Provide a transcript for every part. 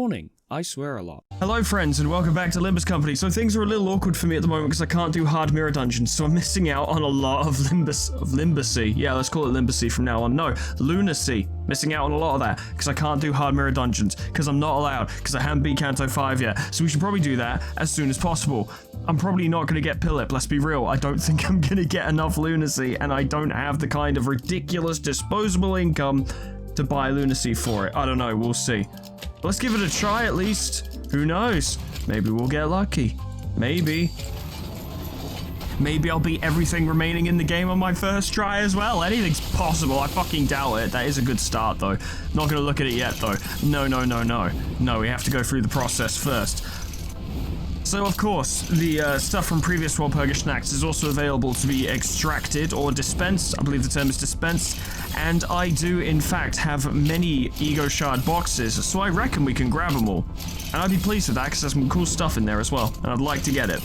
Warning, I swear a lot. Hello friends and welcome back to Limbus Company. So things are a little awkward for me at the moment because I can't do hard mirror dungeons, so I'm missing out on a lot of Limbusy. Yeah, let's call it Limbusy from now on. No, Lunacy. Missing out on a lot of that because I can't do hard mirror dungeons because I'm not allowed because I haven't beat Canto 5 yet. So we should probably do that as soon as possible. I'm probably not going to get Pillip, let's be real. I don't think I'm going to get enough Lunacy and I don't have the kind of ridiculous disposable income to buy Lunacy for it. I don't know, we'll see. Let's give it a try at least. Who knows? Maybe we'll get lucky. Maybe. Maybe I'll beat everything remaining in the game on my first try as well. Anything's possible. I fucking doubt it. That is a good start though. Not gonna look at it yet though. No. No, we have to go through the process first. So of course, the stuff from previous Walpurga snacks is also available to be extracted or dispensed. I believe the term is dispensed. And I do in fact have many Ego Shard boxes, so I reckon we can grab them all. And I'd be pleased with that because there's some cool stuff in there as well, and I'd like to get it.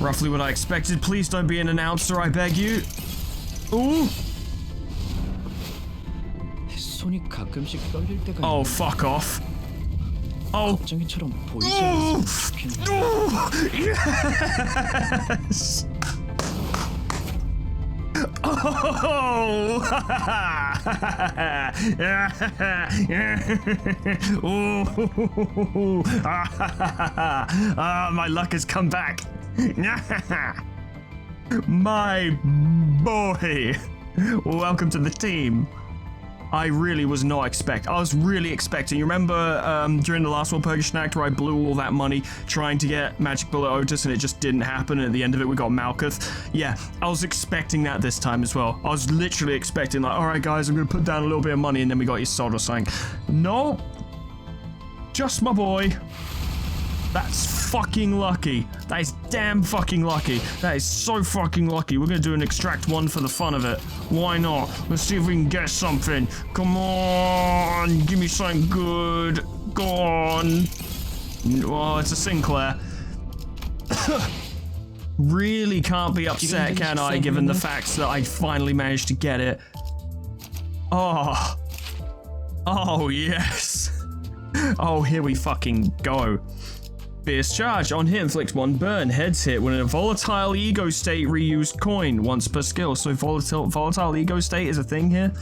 Roughly what I expected. Please don't be an announcer, I beg you. Ooh. Oh, fuck off. Oh. Yes. Oh! My luck has come back. My boy. Welcome to the team. I really was not expecting. I was really expecting. You remember during the last Walpurga snack where I blew all that money trying to get Magic Bullet Otis and it just didn't happen, and at the end of it we got Malkuth? Yeah, I was expecting that this time as well. I was literally expecting like, alright guys, I'm gonna put down a little bit of money and then we got Isolde or something. No. Just my boy. That's fucking lucky. That is damn fucking lucky. That is so fucking lucky. We're gonna do an extract one for the fun of it. Why not? Let's see if we can get something. Come on, give me something good. Go on. Oh, it's a Sinclair. Really can't be upset, can I, given the fact that I finally managed to get it. Oh. Oh, yes. Oh, here we fucking go. Fierce Charge. On hit, inflicts 1 burn. Heads hit. When in a volatile ego state, reuse coin once per skill. So volatile ego state is a thing here.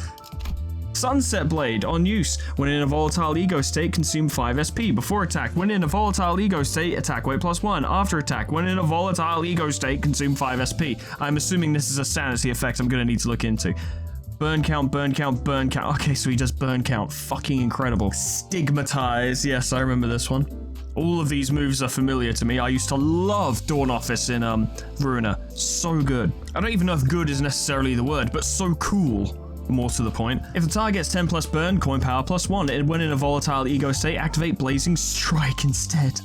Sunset Blade. On use. When in a volatile ego state, consume 5 SP. Before attack. When in a volatile ego state, attack weight +1. After attack. When in a volatile ego state, consume 5 SP. I'm assuming this is a sanity effect I'm going to need to look into. Burn count, burn count, burn count. Okay, so he does burn count. Fucking incredible. Stigmatize. Yes, I remember this one. All of these moves are familiar to me. I used to love Dawn Office in Ruiner. So good. I don't even know if good is necessarily the word, but so cool. More to the point. If the target gets 10 plus burn, coin power +1. And when in a volatile ego state, activate Blazing Strike instead.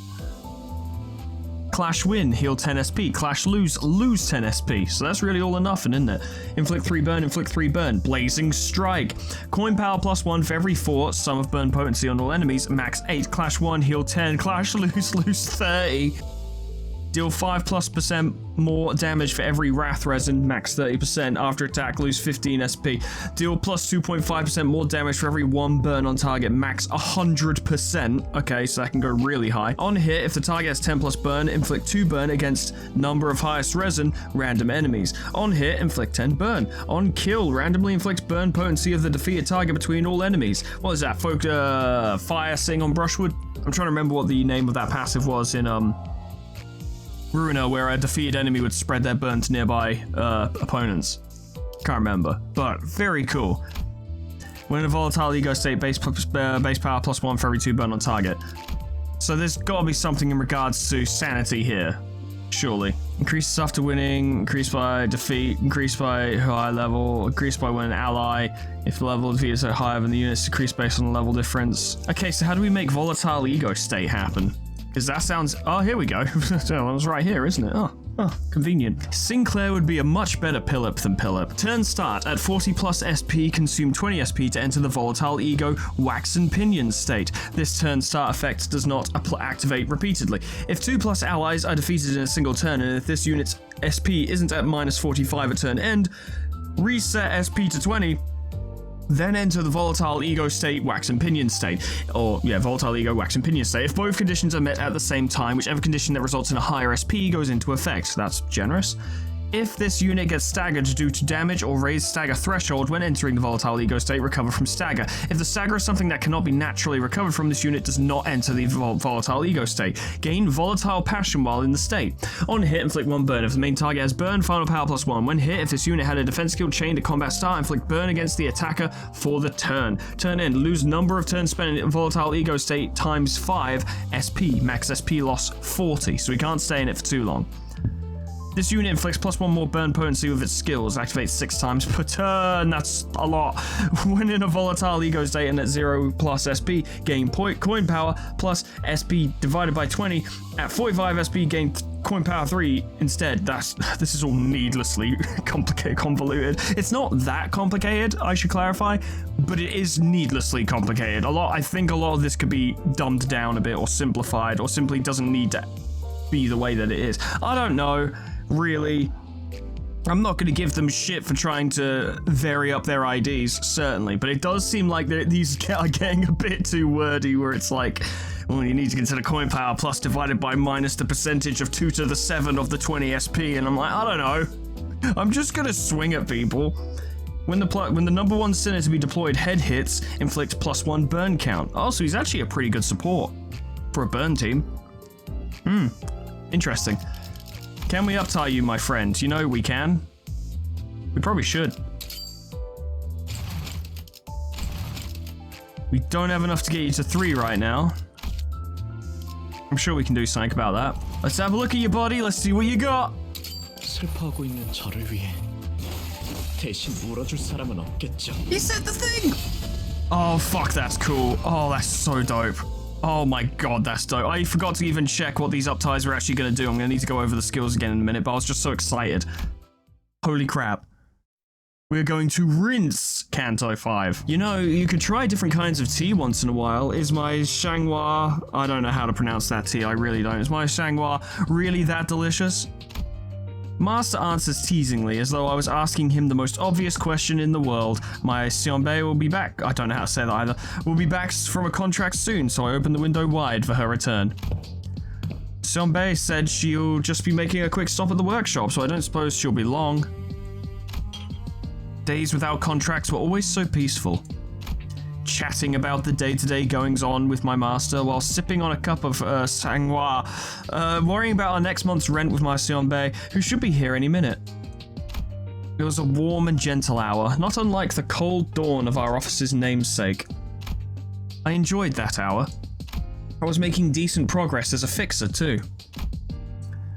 Clash win, heal 10 SP. Clash lose 10 SP. So that's really all or nothing, isn't it? Inflict 3 burn, inflict 3 burn. Blazing Strike. Coin power +1 for every 4. Sum of burn potency on all enemies. Max 8. Clash 1, heal 10. Clash lose 30. Deal 5+% more damage for every Wrath Resin, max 30%. After attack, lose 15 SP. Deal plus 2.5% more damage for every 1 burn on target, max 100%. Okay, so that can go really high. On hit, if the target has 10 plus burn, inflict 2 burn against number of highest resin, random enemies. On hit, inflict 10 burn. On kill, randomly inflict burn potency of the defeated target between all enemies. What is that? Fire Sing on Brushwood? I'm trying to remember what the name of that passive was in, Ruiner, where a defeated enemy would spread their burn to nearby opponents. Can't remember, but very cool. When in a volatile ego state, base power +1 for every 2 burn on target. So there's got to be something in regards to sanity here, surely. Increases after winning, increased by defeat, increased by high level, increased by when an ally. If the level of defeat is higher than the units, decreased based on the level difference. Okay, so how do we make volatile ego state happen? Because that sounds... Oh, here we go. That was right here, isn't it? Oh, convenient. Sinclair would be a much better Pillip than Pillip. Turn start. At 40 plus SP, consume 20 SP to enter the volatile ego Wax and Pinion state. This turn start effect does not activate repeatedly. If 2 plus allies are defeated in a single turn, and if this unit's SP isn't at -45 at turn end, reset SP to 20. Then enter the volatile ego state, wax and pinion state. Or, yeah, volatile ego, wax and pinion state. If both conditions are met at the same time, whichever condition that results in a higher SP goes into effect. That's generous. If this unit gets staggered due to damage or raised stagger threshold when entering the volatile ego state, recover from stagger. If the stagger is something that cannot be naturally recovered from, this unit does not enter the volatile ego state. Gain volatile passion while in the state. On hit, inflict 1 burn. If the main target has burn, final power +1. When hit, if this unit had a defense skill chained to combat start, inflict burn against the attacker for the turn. Turn end, lose number of turns spent in volatile ego state times 5 SP. Max SP loss 40, so we can't stay in it for too long. This unit inflicts +1 more burn potency with its skills, activates 6 times per turn, that's a lot. When in a volatile ego state and at 0 plus SP, gain coin power plus SP divided by 20. At 45 SP, gain coin power 3 instead. This is all needlessly convoluted. It's not that complicated, I should clarify, but it is needlessly complicated. I think a lot of this could be dumbed down a bit or simplified, or simply doesn't need to be the way that it is. I don't know. Really, I'm not going to give them shit for trying to vary up their IDs, certainly, but it does seem like these are getting a bit too wordy, where it's like, well, you need to consider coin power plus divided by minus the percentage of 2 to the 7 of the 20 SP, and I'm like, I don't know. I'm just going to swing at people. When the number 1 sinner to be deployed head hits, inflict +1 burn count. Oh, so he's actually a pretty good support for a burn team. Interesting. Can we uptie you, my friend? You know we can. We probably should. We don't have enough to get you to 3 right now. I'm sure we can do something about that. Let's have a look at your body. Let's see what you got. 슬퍼하고 있는 저를 위해 대신 울어줄 사람은 없겠죠. He said the thing! Oh, fuck, that's cool. Oh, that's so dope. Oh my god, that's dope. I forgot to even check what these upties were actually going to do. I'm going to need to go over the skills again in a minute, but I was just so excited. Holy crap. We're going to rinse Canto 5. You know, you could try different kinds of tea once in a while. Is my Changhua... I don't know how to pronounce that tea, I really don't. Is my Changhua really that delicious? Master answers teasingly, as though I was asking him the most obvious question in the world. My Sionbei will be back. I don't know how to say that either. Will be back from a contract soon, so I opened the window wide for her return. Sionbei said she'll just be making a quick stop at the workshop, so I don't suppose she'll be long. Days without contracts were always so peaceful. Chatting about the day-to-day goings-on with my master while sipping on a cup of Changhua, worrying about our next month's rent with my Sionbei, who should be here any minute. It was a warm and gentle hour, not unlike the cold dawn of our office's namesake. I enjoyed that hour. I was making decent progress as a fixer, too.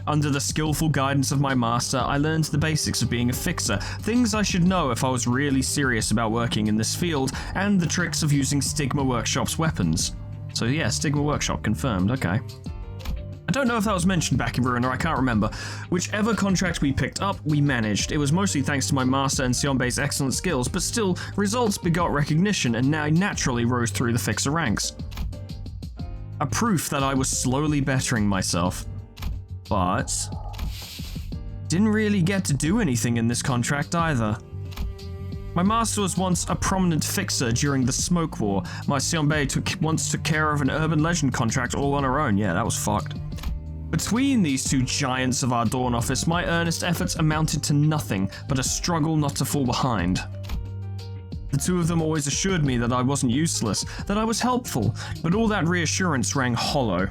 Under the skillful guidance of my master, I learned the basics of being a fixer, things I should know if I was really serious about working in this field, and the tricks of using Stigma Workshop's weapons. So yeah, Stigma Workshop confirmed, okay. I don't know if that was mentioned back in Ruiner, I can't remember. Whichever contract we picked up, we managed. It was mostly thanks to my master and Sionbei's excellent skills, but still, results begot recognition, and now I naturally rose through the fixer ranks. A proof that I was slowly bettering myself. But didn't really get to do anything in this contract either. My master was once a prominent fixer during the Smoke War. My Sionbei once took care of an urban legend contract all on her own. Yeah, that was fucked. Between these two giants of our Dawn office, my earnest efforts amounted to nothing but a struggle not to fall behind. The two of them always assured me that I wasn't useless, that I was helpful, but all that reassurance rang hollow.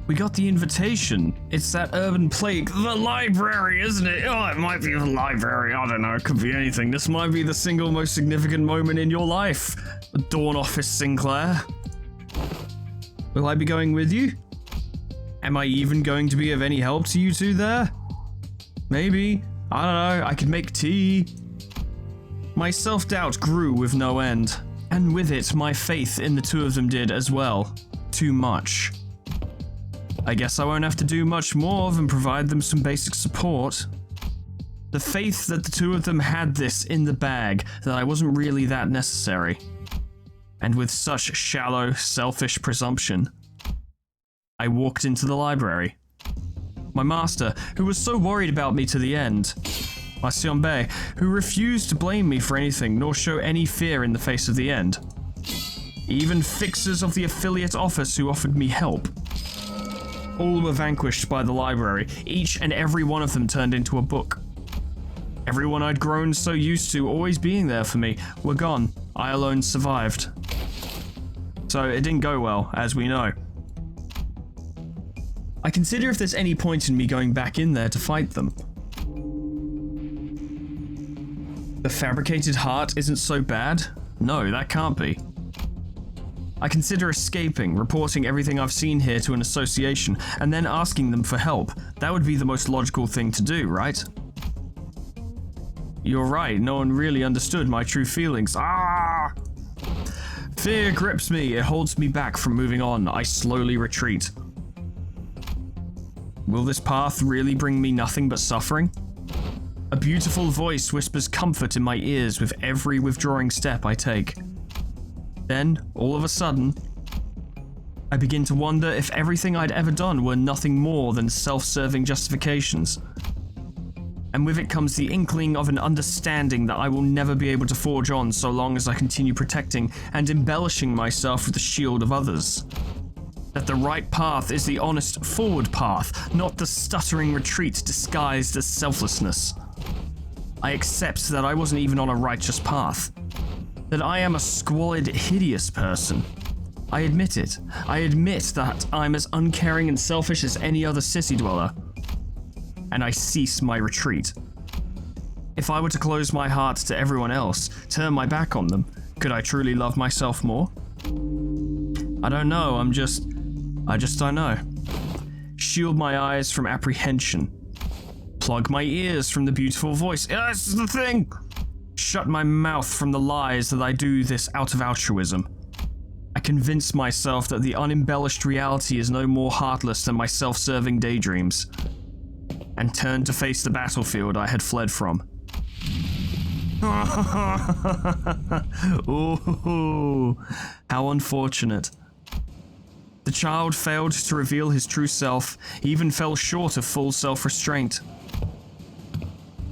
We got the invitation. It's that urban plague. The library, isn't it? Oh, it might be the library. I don't know. It could be anything. This might be the single most significant moment in your life. The Dawn Office, Sinclair. Will I be going with you? Am I even going to be of any help to you two there? Maybe. I don't know. I could make tea. My self-doubt grew with no end. And with it, my faith in the two of them did as well. Too much. I guess I won't have to do much more than provide them some basic support. The faith that the two of them had this in the bag, that I wasn't really that necessary. And with such shallow, selfish presumption, I walked into the library. My master, who was so worried about me to the end, my Sionbei, who refused to blame me for anything nor show any fear in the face of the end. Even fixers of the affiliate office who offered me help. All were vanquished by the library, each and every one of them turned into a book. Everyone I'd grown so used to always being there for me were gone. I alone survived. So it didn't go well, as we know. I consider if there's any point in me going back in there to fight them. The fabricated heart isn't so bad? No, that can't be. I consider escaping, reporting everything I've seen here to an association, and then asking them for help. That would be the most logical thing to do, right? You're right, no one really understood my true feelings. Ah! Fear grips me, it holds me back from moving on. I slowly retreat. Will this path really bring me nothing but suffering? A beautiful voice whispers comfort in my ears with every withdrawing step I take. Then, all of a sudden, I begin to wonder if everything I'd ever done were nothing more than self-serving justifications. And with it comes the inkling of an understanding that I will never be able to forge on so long as I continue protecting and embellishing myself with the shield of others. That the right path is the honest forward path, not the stuttering retreat disguised as selflessness. I accept that I wasn't even on a righteous path. That I am a squalid, hideous person. I admit it. I admit that I'm as uncaring and selfish as any other city dweller. And I cease my retreat. If I were to close my heart to everyone else, turn my back on them, could I truly love myself more? I don't know, I just don't know. Shield my eyes from apprehension. Plug my ears from the beautiful voice. That's the thing! Shut my mouth from the lies that I do this out of altruism. I convince myself that the unembellished reality is no more heartless than my self-serving daydreams, and turn to face the battlefield I had fled from. Ooh, how unfortunate. The child failed to reveal his true self, even fell short of full self-restraint.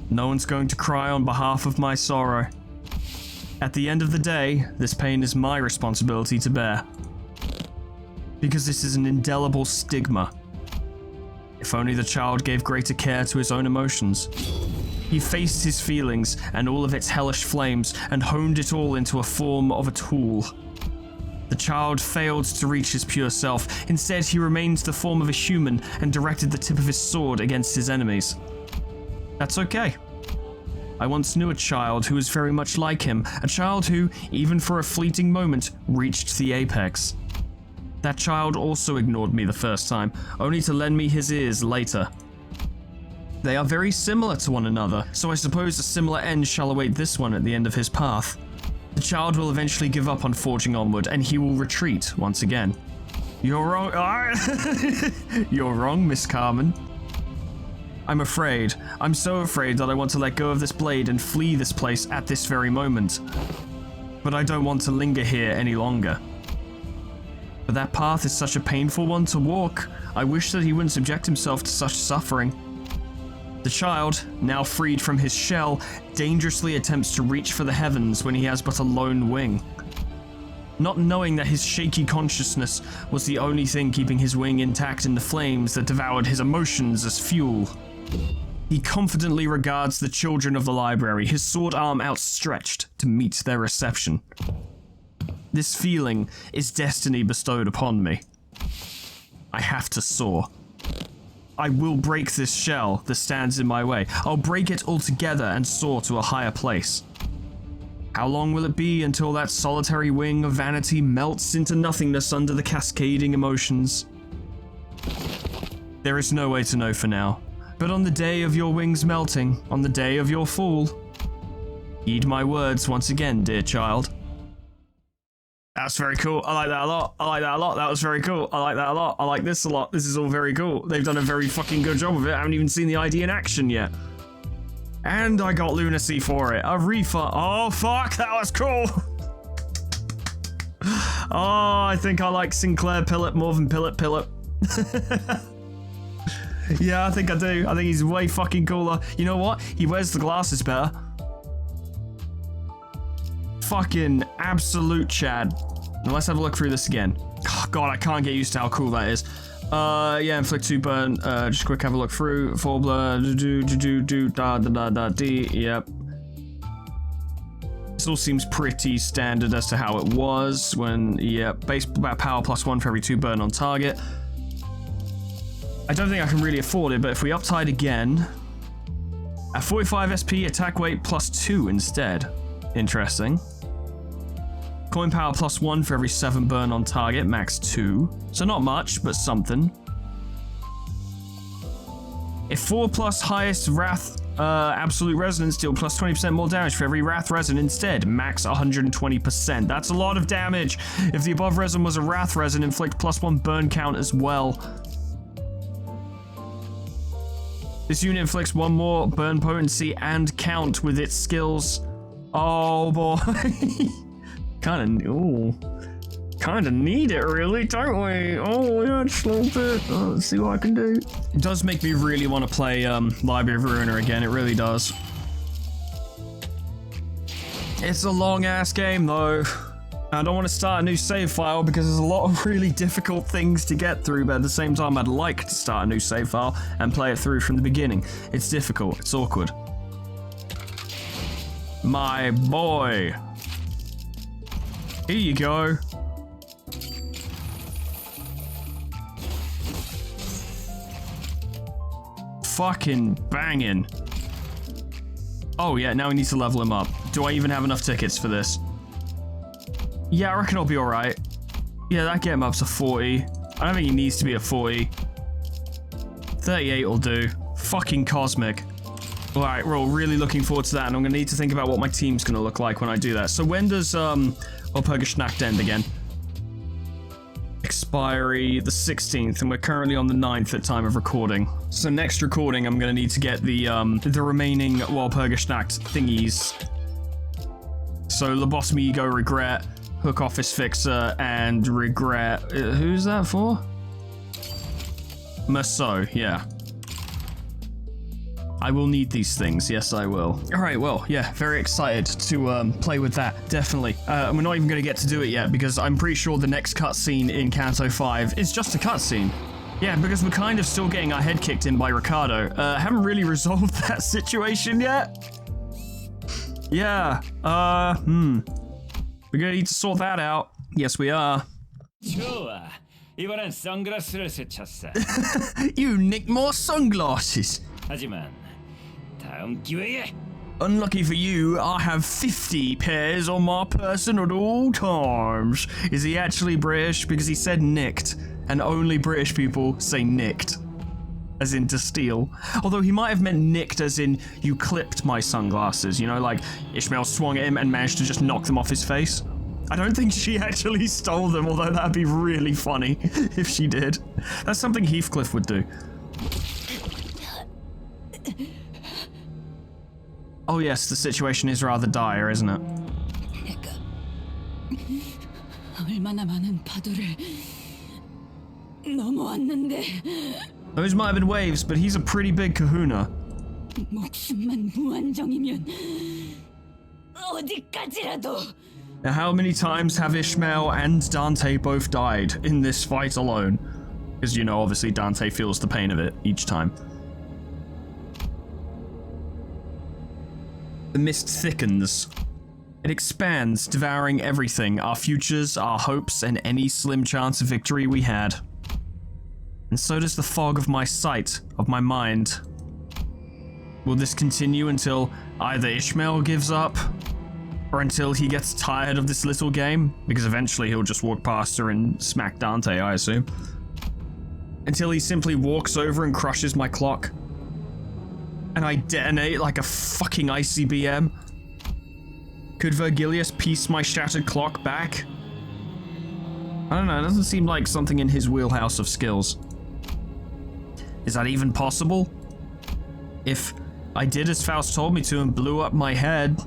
No one's going to cry on behalf of my sorrow. At the end of the day, this pain is my responsibility to bear. Because this is an indelible stigma. If only the child gave greater care to his own emotions. He faced his feelings and all of its hellish flames and honed it all into a form of a tool. The child failed to reach his pure self. Instead, he remained the form of a human and directed the tip of his sword against his enemies. That's okay. I once knew a child who was very much like him, a child who, even for a fleeting moment, reached the apex. That child also ignored me the first time, only to lend me his ears later. They are very similar to one another, so I suppose a similar end shall await this one at the end of his path. The child will eventually give up on forging onward, and he will retreat once again. You're wrong. You're wrong, Miss Carmen. I'm afraid. I'm so afraid that I want to let go of this blade and flee this place at this very moment. But I don't want to linger here any longer. But that path is such a painful one to walk. I wish that he wouldn't subject himself to such suffering. The child, now freed from his shell, dangerously attempts to reach for the heavens when he has but a lone wing. Not knowing that his shaky consciousness was the only thing keeping his wing intact in the flames that devoured his emotions as fuel. He confidently regards the children of the library, his sword arm outstretched to meet their reception. This feeling is destiny bestowed upon me. I have to soar. I will break this shell that stands in my way. I'll break it altogether and soar to a higher place. How long will it be until that solitary wing of vanity melts into nothingness under the cascading emotions? There is no way to know for now. But on the day of your wings melting, on the day of your fall, heed my words once again, dear child. That's very cool. I like that a lot. I like that a lot. That was very cool. I like that a lot. I like this a lot. This is all very cool. They've done a very fucking good job of it. I haven't even seen the ID in action yet. And I got lunacy for it. A refund. Oh, fuck. That was cool. Oh, I think I like Sinclair Pillet more than Pillet Pillet. Yeah, I think I do. I think he's way fucking cooler. You know what? He wears the glasses better. Fucking absolute Chad. Now let's have a look through this again. Oh, God, I can't get used to how cool that is. Yeah, inflict 2 burn. Just quick have a look through. 4 blood. D. Yep. This all seems pretty standard as to how it was when, yeah, base power +1 for every 2 burn on target. I don't think I can really afford it, but if we uptide again, at 45 SP, attack weight +2 instead. Interesting. Coin power +1 for every 7 burn on target, max 2. So not much, but something. If 4+ highest Wrath absolute resonance deal +20% more damage for every Wrath resin instead, max 120%. That's a lot of damage. If the above resin was a Wrath resin, inflict +1 burn count as well. This unit inflicts 1 more burn potency and count with its skills. Oh boy. Kinda need it really, don't we? Oh yeah, just a little bit. Let's see what I can do. It does make me really want to play Library of Ruiner again, it really does. It's a long ass game though. I don't want to start a new save file because there's a lot of really difficult things to get through, but at the same time I'd like to start a new save file and play it through from the beginning. It's difficult, it's awkward. My boy. Here you go. Fucking banging. Oh yeah, now we need to level him up. Do I even have enough tickets for this? Yeah, I reckon I'll be alright. Yeah, that get him up to 40. I don't think he needs to be at 40. 38 will do. Fucking cosmic. Alright, we're all really looking forward to that, and I'm gonna need to think about what my team's gonna look like when I do that. So when does Walpurgisnacht end again? Expiry the 16th, and we're currently on the 9th at time of recording. So next recording, I'm gonna need to get the remaining Walpurgisnacht thingies. So Lobotomy, Ego, Regret, Hook Office Fixer, and Regret. Who's that for? Merceau, yeah. I will need these things, yes I will. Alright, well, yeah, very excited to play with that, definitely. We're not even going to get to do it yet, because I'm pretty sure the next cutscene in Canto 5 is just a cutscene. Yeah, because we're kind of still getting our head kicked in by Ricardo. Haven't really resolved that situation yet. Yeah, we're gonna need to sort that out. Yes, we are. You nicked more sunglasses. Unlucky for you, I have 50 pairs on my person at all times. Is he actually British? Because he said nicked, and only British people say nicked. As in to steal. Although he might have meant nicked as in you clipped my sunglasses, you know, like Ishmael swung at him and managed to just knock them off his face. I don't think she actually stole them, although that'd be really funny if she did. That's something Heathcliff would do. Oh yes, the situation is rather dire, isn't it? Those might have been waves, but he's a pretty big kahuna. Now, how many times have Ishmael and Dante both died in this fight alone? Because, you know, obviously Dante feels the pain of it each time. The mist thickens. It expands, devouring everything, our futures, our hopes, and any slim chance of victory we had. And so does the fog of my sight, of my mind. Will this continue until either Ishmael gives up, or until he gets tired of this little game? Because eventually he'll just walk past her and smack Dante, I assume. Until he simply walks over and crushes my clock. And I detonate like a fucking ICBM. Could Virgilius piece my shattered clock back? I don't know, it doesn't seem like something in his wheelhouse of skills. Is that even possible? If I did as Faust told me to and blew up my head,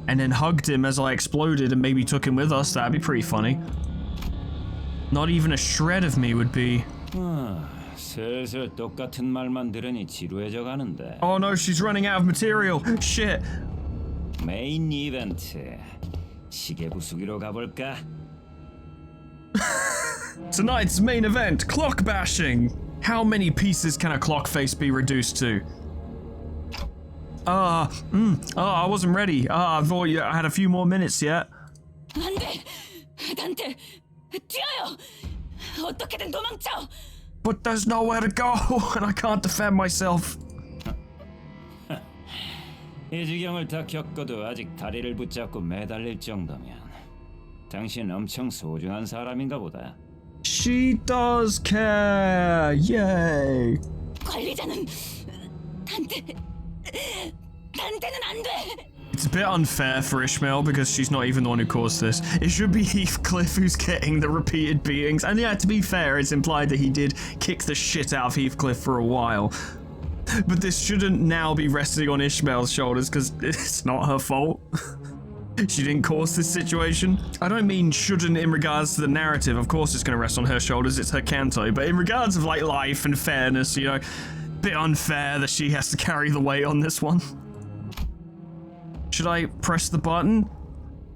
and then hugged him as I exploded and maybe took him with us, that'd be pretty funny. Not even a shred of me would be... 슬슬 똑같은 말만 들으니 지루해져 가는데. Oh no, she's running out of material. Shit. 메인 이벤트 시계 부수기로 가볼까? Tonight's main event, clock bashing. How many pieces can a clock face be reduced to? I wasn't ready. I thought I had a few more minutes yet. 안 돼! 단테! 뛰어요! 어떻게든 도망쳐! But there's nowhere to go, and I can't defend myself. 이 지경을 다 겪어도 아직 다리를 붙잡고 매달릴 정도면 당신 엄청 소중한 사람인가 보다. She does care. Yay. 관리자는 단테는 안 돼! It's a bit unfair for Ishmael because she's not even the one who caused this. It should be Heathcliff who's getting the repeated beatings. And yeah, to be fair, it's implied that he did kick the shit out of Heathcliff for a while. But this shouldn't now be resting on Ishmael's shoulders because it's not her fault. She didn't cause this situation. I don't mean shouldn't in regards to the narrative. Of course it's going to rest on her shoulders. It's her canto. But in regards of like life and fairness, you know, bit unfair that she has to carry the weight on this one. Should I press the button?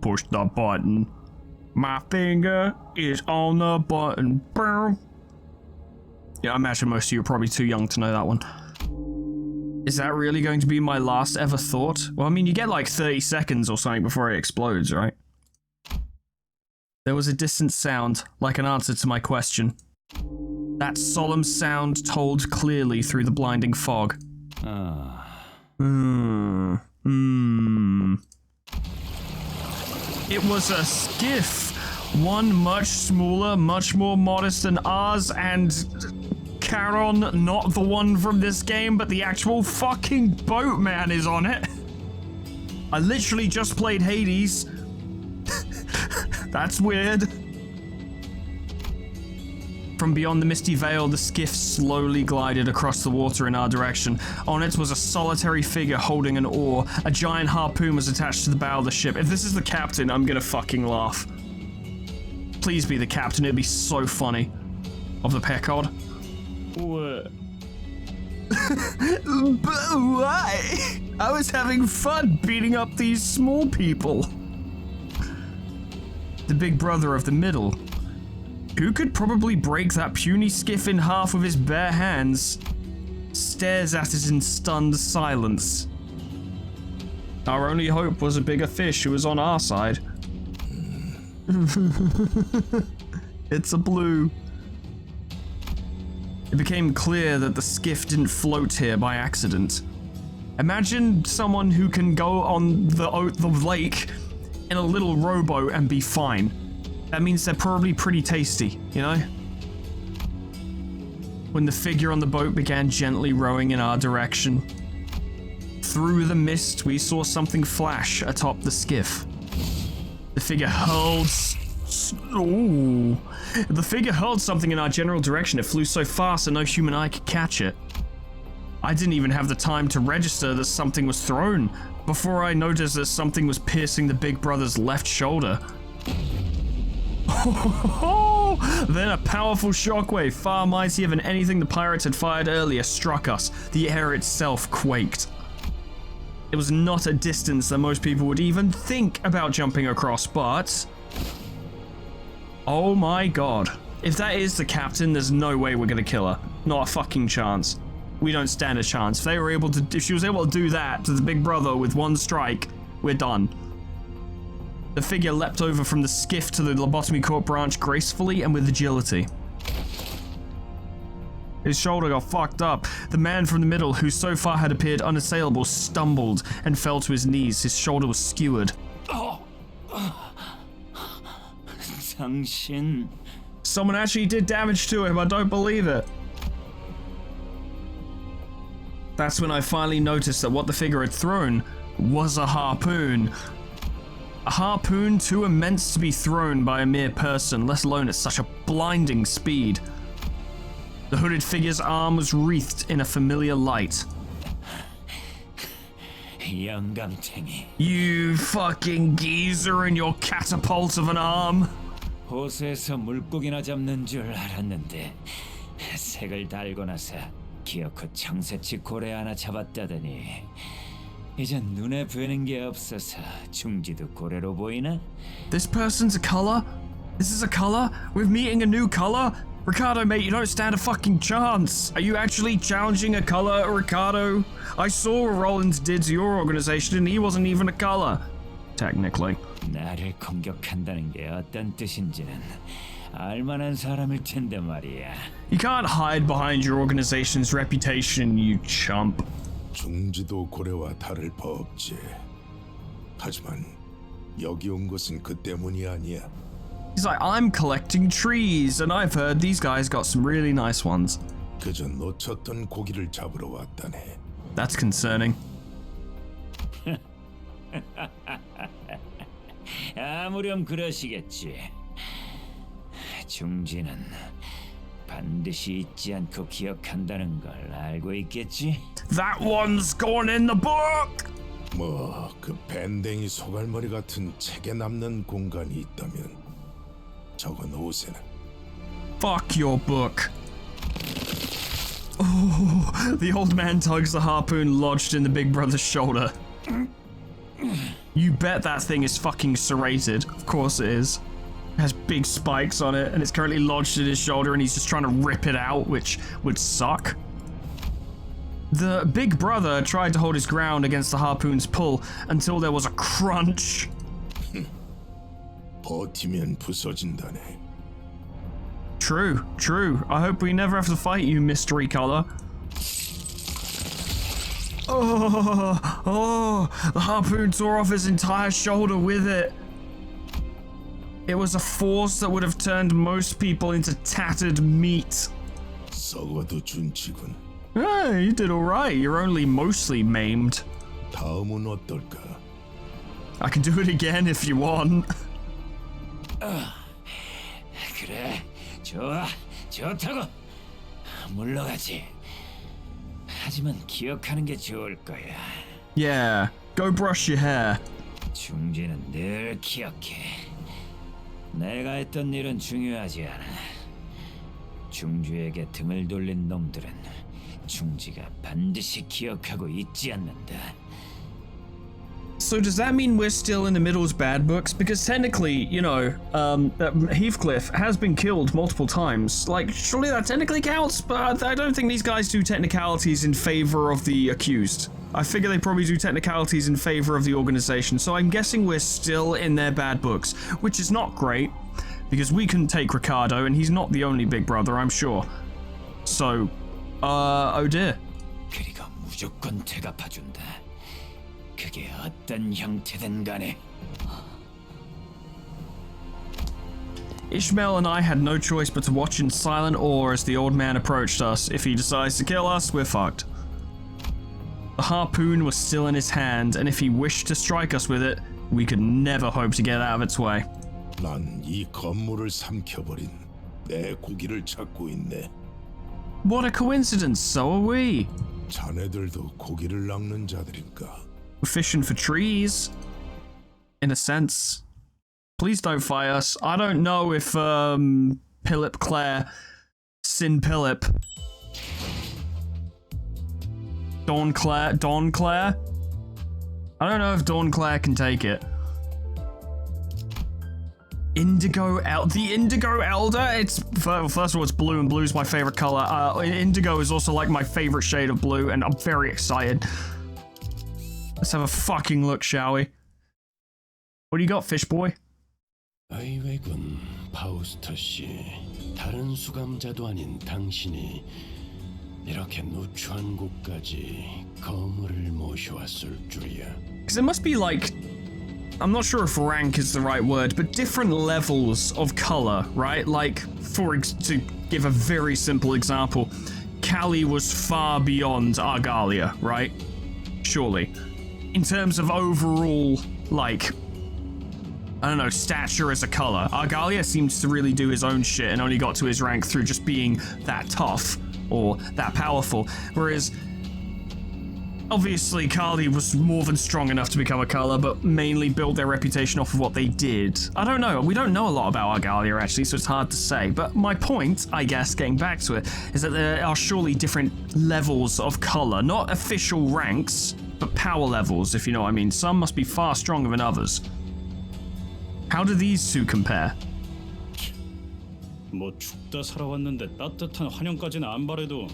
Push the button. My finger is on the button. Boom. Yeah, I imagine most of you are probably too young to know that one. Is that really going to be my last ever thought? Well, I mean, you get like 30 seconds or something before it explodes, right? There was a distant sound, like an answer to my question. That solemn sound told clearly through the blinding fog. It was a skiff. One much smaller, much more modest than ours, and Charon, not the one from this game, but the actual fucking boatman is on it. I literally just played Hades. That's weird. From beyond the misty veil, the skiff slowly glided across the water in our direction. On it was a solitary figure holding an oar. A giant harpoon was attached to the bow of the ship. If this is the captain, I'm gonna fucking laugh. Please be the captain, it'd be so funny. Of the Pequod. What? But why? I was having fun beating up these small people. The big brother of the middle, who could probably break that puny skiff in half with his bare hands, stares at it in stunned silence. Our only hope was a bigger fish who was on our side. It's a blue. It became clear that the skiff didn't float here by accident. Imagine someone who can go on the lake in a little rowboat and be fine. That means they're probably pretty tasty, you know? When the figure on the boat began gently rowing in our direction, through the mist we saw something flash atop the skiff. The figure hurled... Ooh. The figure hurled something in our general direction. It flew so fast that no human eye could catch it. I didn't even have the time to register that something was thrown before I noticed that something was piercing the big brother's left shoulder. Then a powerful shockwave, far mightier than anything the pirates had fired earlier, struck us. The air itself quaked. It was not a distance that most people would even think about jumping across, but... oh my god. If that is the captain, there's no way we're gonna kill her. Not a fucking chance. We don't stand a chance. If she was able to do that to the big brother with one strike, we're done. The figure leapt over from the skiff to the lobotomy court branch gracefully and with agility. His shoulder got fucked up. The man from the middle, who so far had appeared unassailable, stumbled and fell to his knees. His shoulder was skewered. 당신. Someone actually did damage to him, I don't believe it. That's when I finally noticed that what the figure had thrown was a harpoon. A harpoon too immense to be thrown by a mere person, let alone at such a blinding speed. The hooded figure's arm was wreathed in a familiar light. 영감탱이. You fucking geezer and your catapult of an arm. 호수에서 물고기나 잡는 줄 알았는데 색을 달고 나서 기어코 청새치 고래 하나 잡았다더니 이젠 눈에 보이는 게 없어서 중지도 고래로 보이나? This person's a color? This is a color? We're meeting a new color? Ricardo, mate, you don't stand a fucking chance. Are you actually challenging a color, Ricardo? I saw what Rollins did to your organization and he wasn't even a color. Technically. 나를 공격한다는 게 어떤 뜻인지는 알만한 사람일 텐데 말이야. You can't hide behind your organization's reputation, you chump. 중지도 고래와 다를 바 없지. 하지만 여기 온 것은 그 때문이 아니야. He's like, I'm collecting trees, and I've heard these guys got some really nice ones. 그저 놓쳤던 고기를 잡으러 왔다네. That's concerning. 아무렴 그러시겠지. 중지는 반드시 잊지 않고 기억한다는 걸 알고 있겠지? That one's gone in the book! 뭐 그 밴댕이 소갈머리 같은 책에 남는 공간이 있다면 적어 놓으세나. Fuck your book. Oh, the old man tugs the harpoon lodged in the big brother's shoulder. You bet that thing is fucking serrated. Of course it is. It has big spikes on it, and it's currently lodged in his shoulder, and he's just trying to rip it out, which would suck. The big brother tried to hold his ground against the harpoon's pull until there was a crunch. 버티면 부서진다네. True, true. I hope we never have to fight you, mystery color. Oh, the harpoon tore off his entire shoulder with it. It was a force that would have turned most people into tattered meat. 썩어도 준치군. Hey, you did alright. You're only mostly maimed. 다음은 어떨까? I can do it again if you want. 그래, 좋아, 좋다고. 물러가지. 하지만 기억하는 게 좋을 거야. Yeah, go brush your hair. 중지는 늘 기억해. 내가 했던 일은 중요하지 않아. 중지에게 등을 돌린 놈들은 중지가 반드시 기억하고 잊지 않는다. So does that mean we're still in the Middle's bad books? Because technically, you know, Heathcliff has been killed multiple times. Like, surely that technically counts, but I don't think these guys do technicalities in favor of the accused. I figure they probably do technicalities in favor of the organization, so I'm guessing we're still in their bad books, which is not great, because we couldn't take Ricardo, and he's not the only big brother, I'm sure. So, oh dear. 그리고 무조건 대갚아준다. 그게 어떤 형태든 간에. Ishmael and I had no choice but to watch in silent awe as the old man approached us. If he decides to kill us, we're fucked. The harpoon was still in his hand, and if he wished to strike us with it, we could never hope to get out of its way. 난 이 건물을 삼켜버린 내 고기를 찾고 있네. What a coincidence, so are we. 자네들도 고기를 낚는 자들인가? We're fishing for trees. In a sense. Please don't fight us. I don't know if, Philip Clare, Sin Philip, Dawn Clare? I don't know if Dawn Clare can take it. The Indigo Elder? It's, first of all, it's blue, and blue's my favorite color. Indigo is also like my favorite shade of blue, and I'm very excited. Let's have a fucking look, shall we? What do you got, fish boy? 아이웨군 파우스터 씨, 다른 수감자도 아닌 당신이 이렇게 누추한 곳까지 거물을 모셔왔을 줄이야. Because it must be like, I'm not sure if rank is the right word, but different levels of color, right? Like, to give a very simple example, Callie was far beyond Argalia, right? Surely. In terms of overall, like, I don't know, stature as a color. Argalia seems to really do his own shit and only got to his rank through just being that tough or that powerful. Whereas Obviously, Kali was more than strong enough to become a color, but mainly built their reputation off of what they did. I don't know. We don't know a lot about Argalia, actually, so it's hard to say. But my point, I guess, getting back to it, is that there are surely different levels of color. Not official ranks, but power levels, if you know what I mean. Some must be far stronger than others. How do these two compare? 뭐 죽다 살아왔는데 따뜻한 환영까지는 안 바래도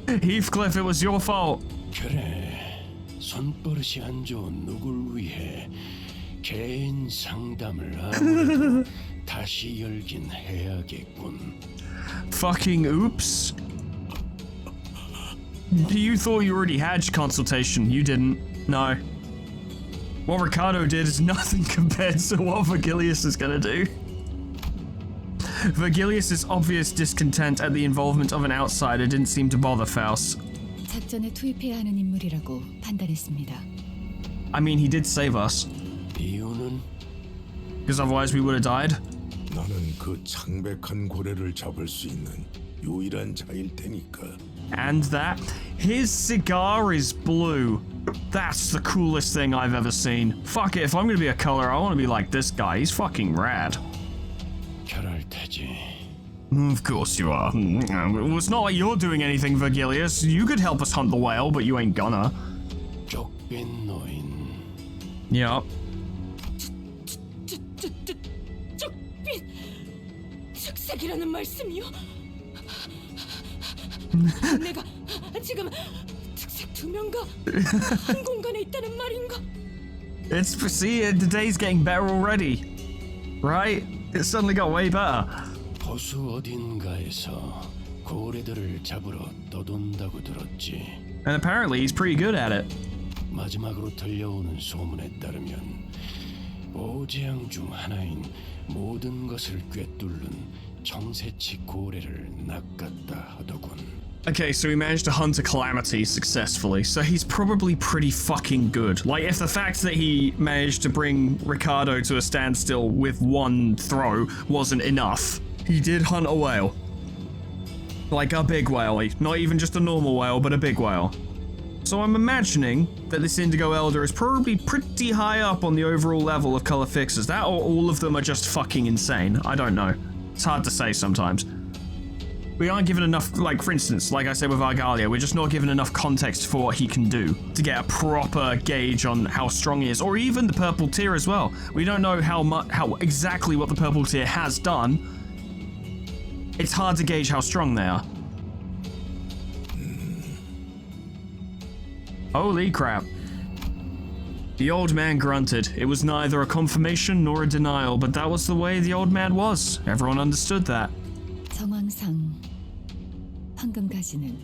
Heathcliff, it was your fault. 그래, 손버릇이 안 좋은 누굴 위해 개인 상담을 아무래도 다시 열긴 해야겠군. Fucking oops. You thought you already had consultation. You didn't. No. What Ricardo did is nothing compared to what Vergilius is gonna do. Vergilius' obvious discontent at the involvement of an outsider didn't seem to bother Faust. 작전에 투입해야 하는 인물이라고 판단했습니다. I mean, he did save us. 이유는 Because otherwise we would have died. 나는 그 창백한 고래를 잡을 수 있는 유일한 자일 테니까. And that, his cigar is blue. That's the coolest thing I've ever seen. Fuck it, if I'm gonna be a color, I wanna be like this guy. He's fucking rad. 결할 테지. Of course you are. Well, it's not like you're doing anything, Vergilius. You could help us hunt the whale, but you ain't gonna. 쪽빈 노인. Yup. 쪽빈 즉색이라는 말씀이요? 내가 지금 즉색 두 명과 한 공간에 있다는 말인가? See, the day's getting better already. Right? It suddenly got way better. 호수 어딘가에서 고래들을 잡으러 떠돈다고 들었지. And apparently he's pretty good at it. 마지막으로 들려오는 소문에 따르면 오재앙 중 하나인 모든 것을 꿰뚫는 청새치 고래를 낚았다 하더군. Okay, so he managed to hunt a calamity successfully, so he's probably pretty fucking good. Like, if the fact that he managed to bring Ricardo to a standstill with one throw wasn't enough, he did hunt a whale. Like a big whale, not even just a normal whale, but a big whale. So I'm imagining that this Indigo Elder is probably pretty high up on the overall level of color fixers. That or all of them are just fucking insane. I don't know. It's hard to say sometimes. We aren't given enough, like, for instance, like I said with Argalia, we're just not given enough context for what he can do to get a proper gauge on how strong he is, or even the Purple Tier as well. We don't know how exactly what the Purple Tier has done. It's hard to gauge how strong they are. Holy crap. The old man grunted. It was neither a confirmation nor a denial, but that was the way the old man was. Everyone understood that. 정황상 황금가지는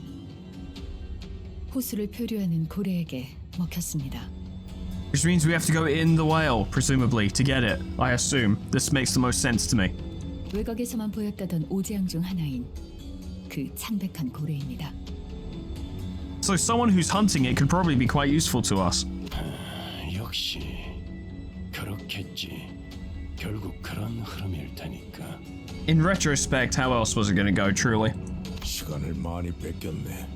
호수를 표류하는 고래에게 먹혔습니다. Which means we have to go in the whale, presumably, to get it. I assume. This makes the most sense to me. 외곽에서만 보였다던 오재앙 중 하나인 그 창백한 고래입니다. So someone who's hunting it could probably be quite useful to us. 역시 그렇겠지. 결국 그런 흐름일 테니까. In retrospect, how else was it going to go, truly? 시간을 많이 뺏겼네.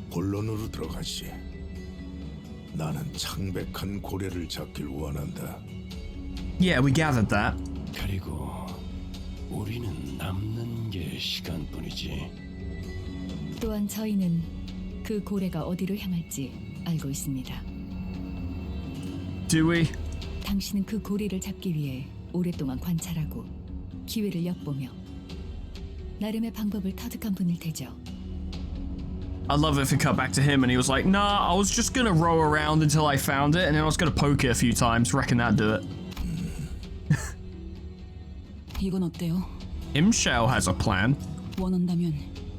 본론으로 들어가시. 나는 창백한 고래를 잡길 원한다. Yeah, we gathered that. 그리고 우리는 남는 게 시간뿐이지. 또한 저희는 그 고래가 어디로 향할지 알고 있습니다. Do we? 당신은 그 고래를 잡기 위해 오랫동안 관찰하고 기회를 엿보며 나름의 방법을 터득한 분일 테죠. I'd love it if it cut back to him and he was like, nah, I was just gonna row around until I found it and then I was gonna poke it a few times. Reckon that'd do it. 이건 어때요? Imshell has a plan. 원한다면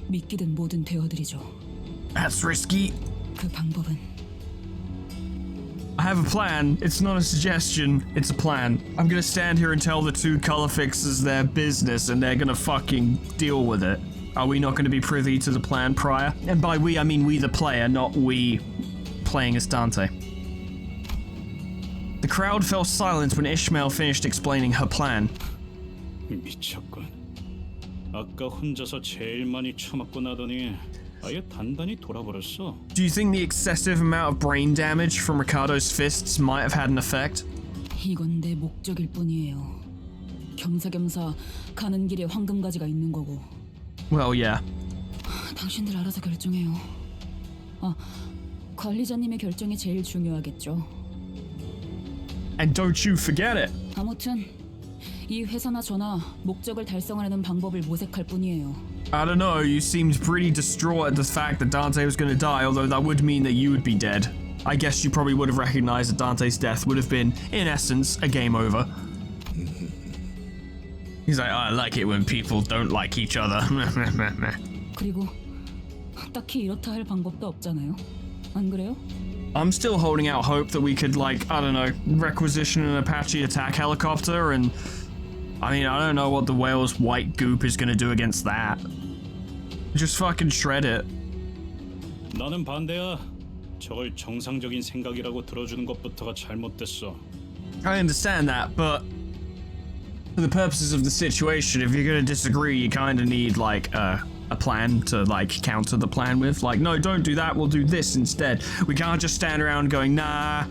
믿기든 뭐든 되어드리죠. That's risky. 그 방법은 I have a plan. It's not a suggestion. It's a plan. I'm gonna stand here and tell the two color fixers their business and they're gonna fucking deal with it. Are we not gonna be privy to the plan prior? And by we, I mean we the player, not we playing as Dante. The crowd fell silent when Ishmael finished explaining her plan. 미쳤군. 아까 혼자서 제일 많이 처맞고 나더니 아예 단단히 돌아버렸어. Do you think the excessive amount of brain damage from Ricardo's fists might have had an effect? 이건 내 목적일 뿐이에요. 겸사겸사 가는 길에 황금가지가 있는 거고. Well, yeah. 당신들 알아서 결정해요. 관리자님의 결정이 제일 중요하겠죠. And don't you forget it. 아무튼 이 회사나 저나 목적을 달성하려는 방법을 모색할 뿐이에요. I don't know, you seemed pretty distraught at the fact that Dante was going to die, although that would mean that you would be dead. I guess you probably would have recognized that Dante's death would have been, in essence, a game over. He's like, I like it when people don't like each other. 그리고 딱히 이렇다 할 방법도 없잖아요. 안 그래요? I'm still holding out hope that we could, like, I don't know, requisition an Apache attack helicopter, and I mean, I don't know what the whale's white goop is gonna do against that. Just fucking shred it. 나는 반대야. 저걸 정상적인 생각이라고 들어주는 것부터가 잘못됐어. I understand that, but for the purposes of the situation, if you're gonna disagree, you kind of need, like, a plan to, like, counter the plan with. Like, no, don't do that, we'll do this instead. We can't just stand around going, nah.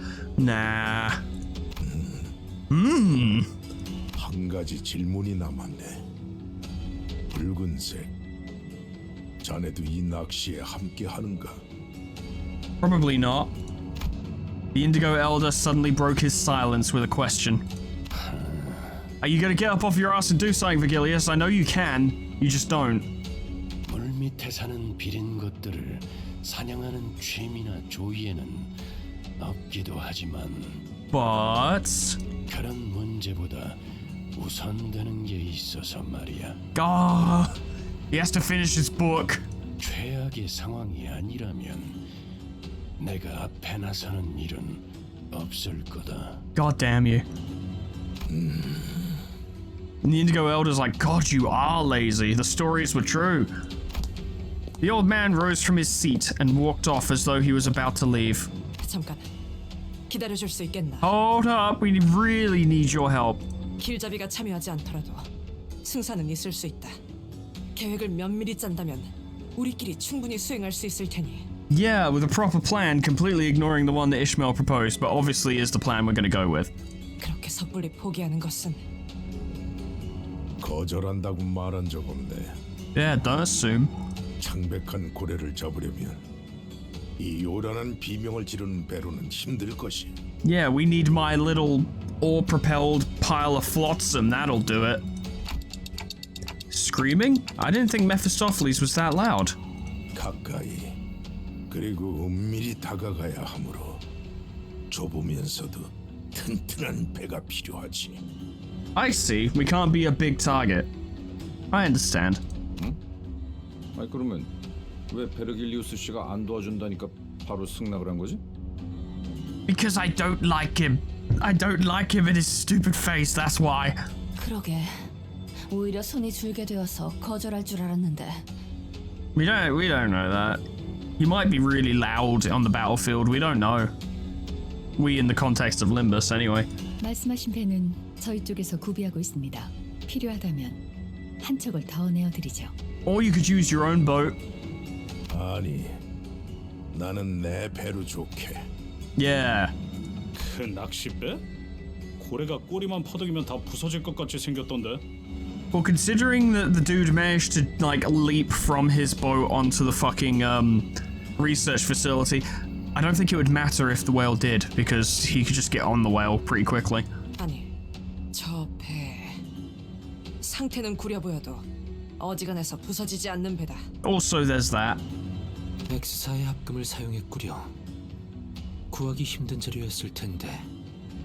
한 가지 질문이 남았네. 붉은색. 자네도 이 낚시에 함께 하는가? Probably not. The Indigo Elder suddenly broke his silence with a question. Are you gonna get up off your ass and do something, Vigilius? I know you can, you just don't. 물 밑에 사는 비린 것들을 사냥하는 취미나 조이에는 없기도 하지만 But... 그런 문제보다 우선되는 게 있어서 말이야. God, he has to finish his book. 최악의 상황이 아니라면 내가 앞에 나서는 일은 없을 거다. God damn you. And the Indigo Elder's like, God, you are lazy. The stories were true. The old man rose from his seat and walked off as though he was about to leave. 잠깐. 기다려줄 수 있겠나? Hold up, we really need your help. 길잡이가 참여하지 않더라도 승산은 있을 수 있다. 계획을 면밀히 짠다면 우리끼리 충분히 수행할 수 있을 테니. Yeah, with a proper plan, completely ignoring the one that Ishmael proposed, but obviously is the plan we're gonna go with. 그렇게 섣불리 포기하는 것은 거절한다고 말한 적 없네. Yeah, don't assume. 창백한 고래를 잡으려면 이 요란한 비명을 지르는 배로는 힘들 것이. Yeah, we need my little oar-propelled pile of flotsam, that'll do it. Screaming? I didn't think Mephistopheles was that loud. 가까이 그리고 은밀히 다가가야 하므로 좁으면서도 튼튼한 배가 필요하지. I see, we can't be a big target. I understand. 아니 그러면 왜 베르길리우스 씨가 안 도와준다니까 바로 승낙을 한 거지? Because I don't like him. I don't like him and his stupid face, that's why. 그러게. 오히려 손이 줄게 되어서 거절할 줄 알았는데. We don't know that. He might be really loud on the battlefield, we don't know. We in the context of Limbus, anyway. 말씀하신 배는 저희 쪽에서 구비하고 있습니다. 필요하다면 한 척을 더 내어드리죠. Or you could use your own boat. 아니, 나는 내 배로 좋게. Yeah. 그 낚싯배? 고래가 꼬리만 퍼덕이면 다 부서질 것 같이 생겼던데. Well, considering that the dude managed to, like, leap from his boat onto the fucking, research facility, I don't think it would matter if the whale did, because he could just get on the whale pretty quickly. 아니, 저 배 상태는 구려 보여도 어지간해서 부서지지 않는 배다. Also, there's that. 엑스사의 합금을 사용했구려. 구하기 힘든 자료였을 텐데.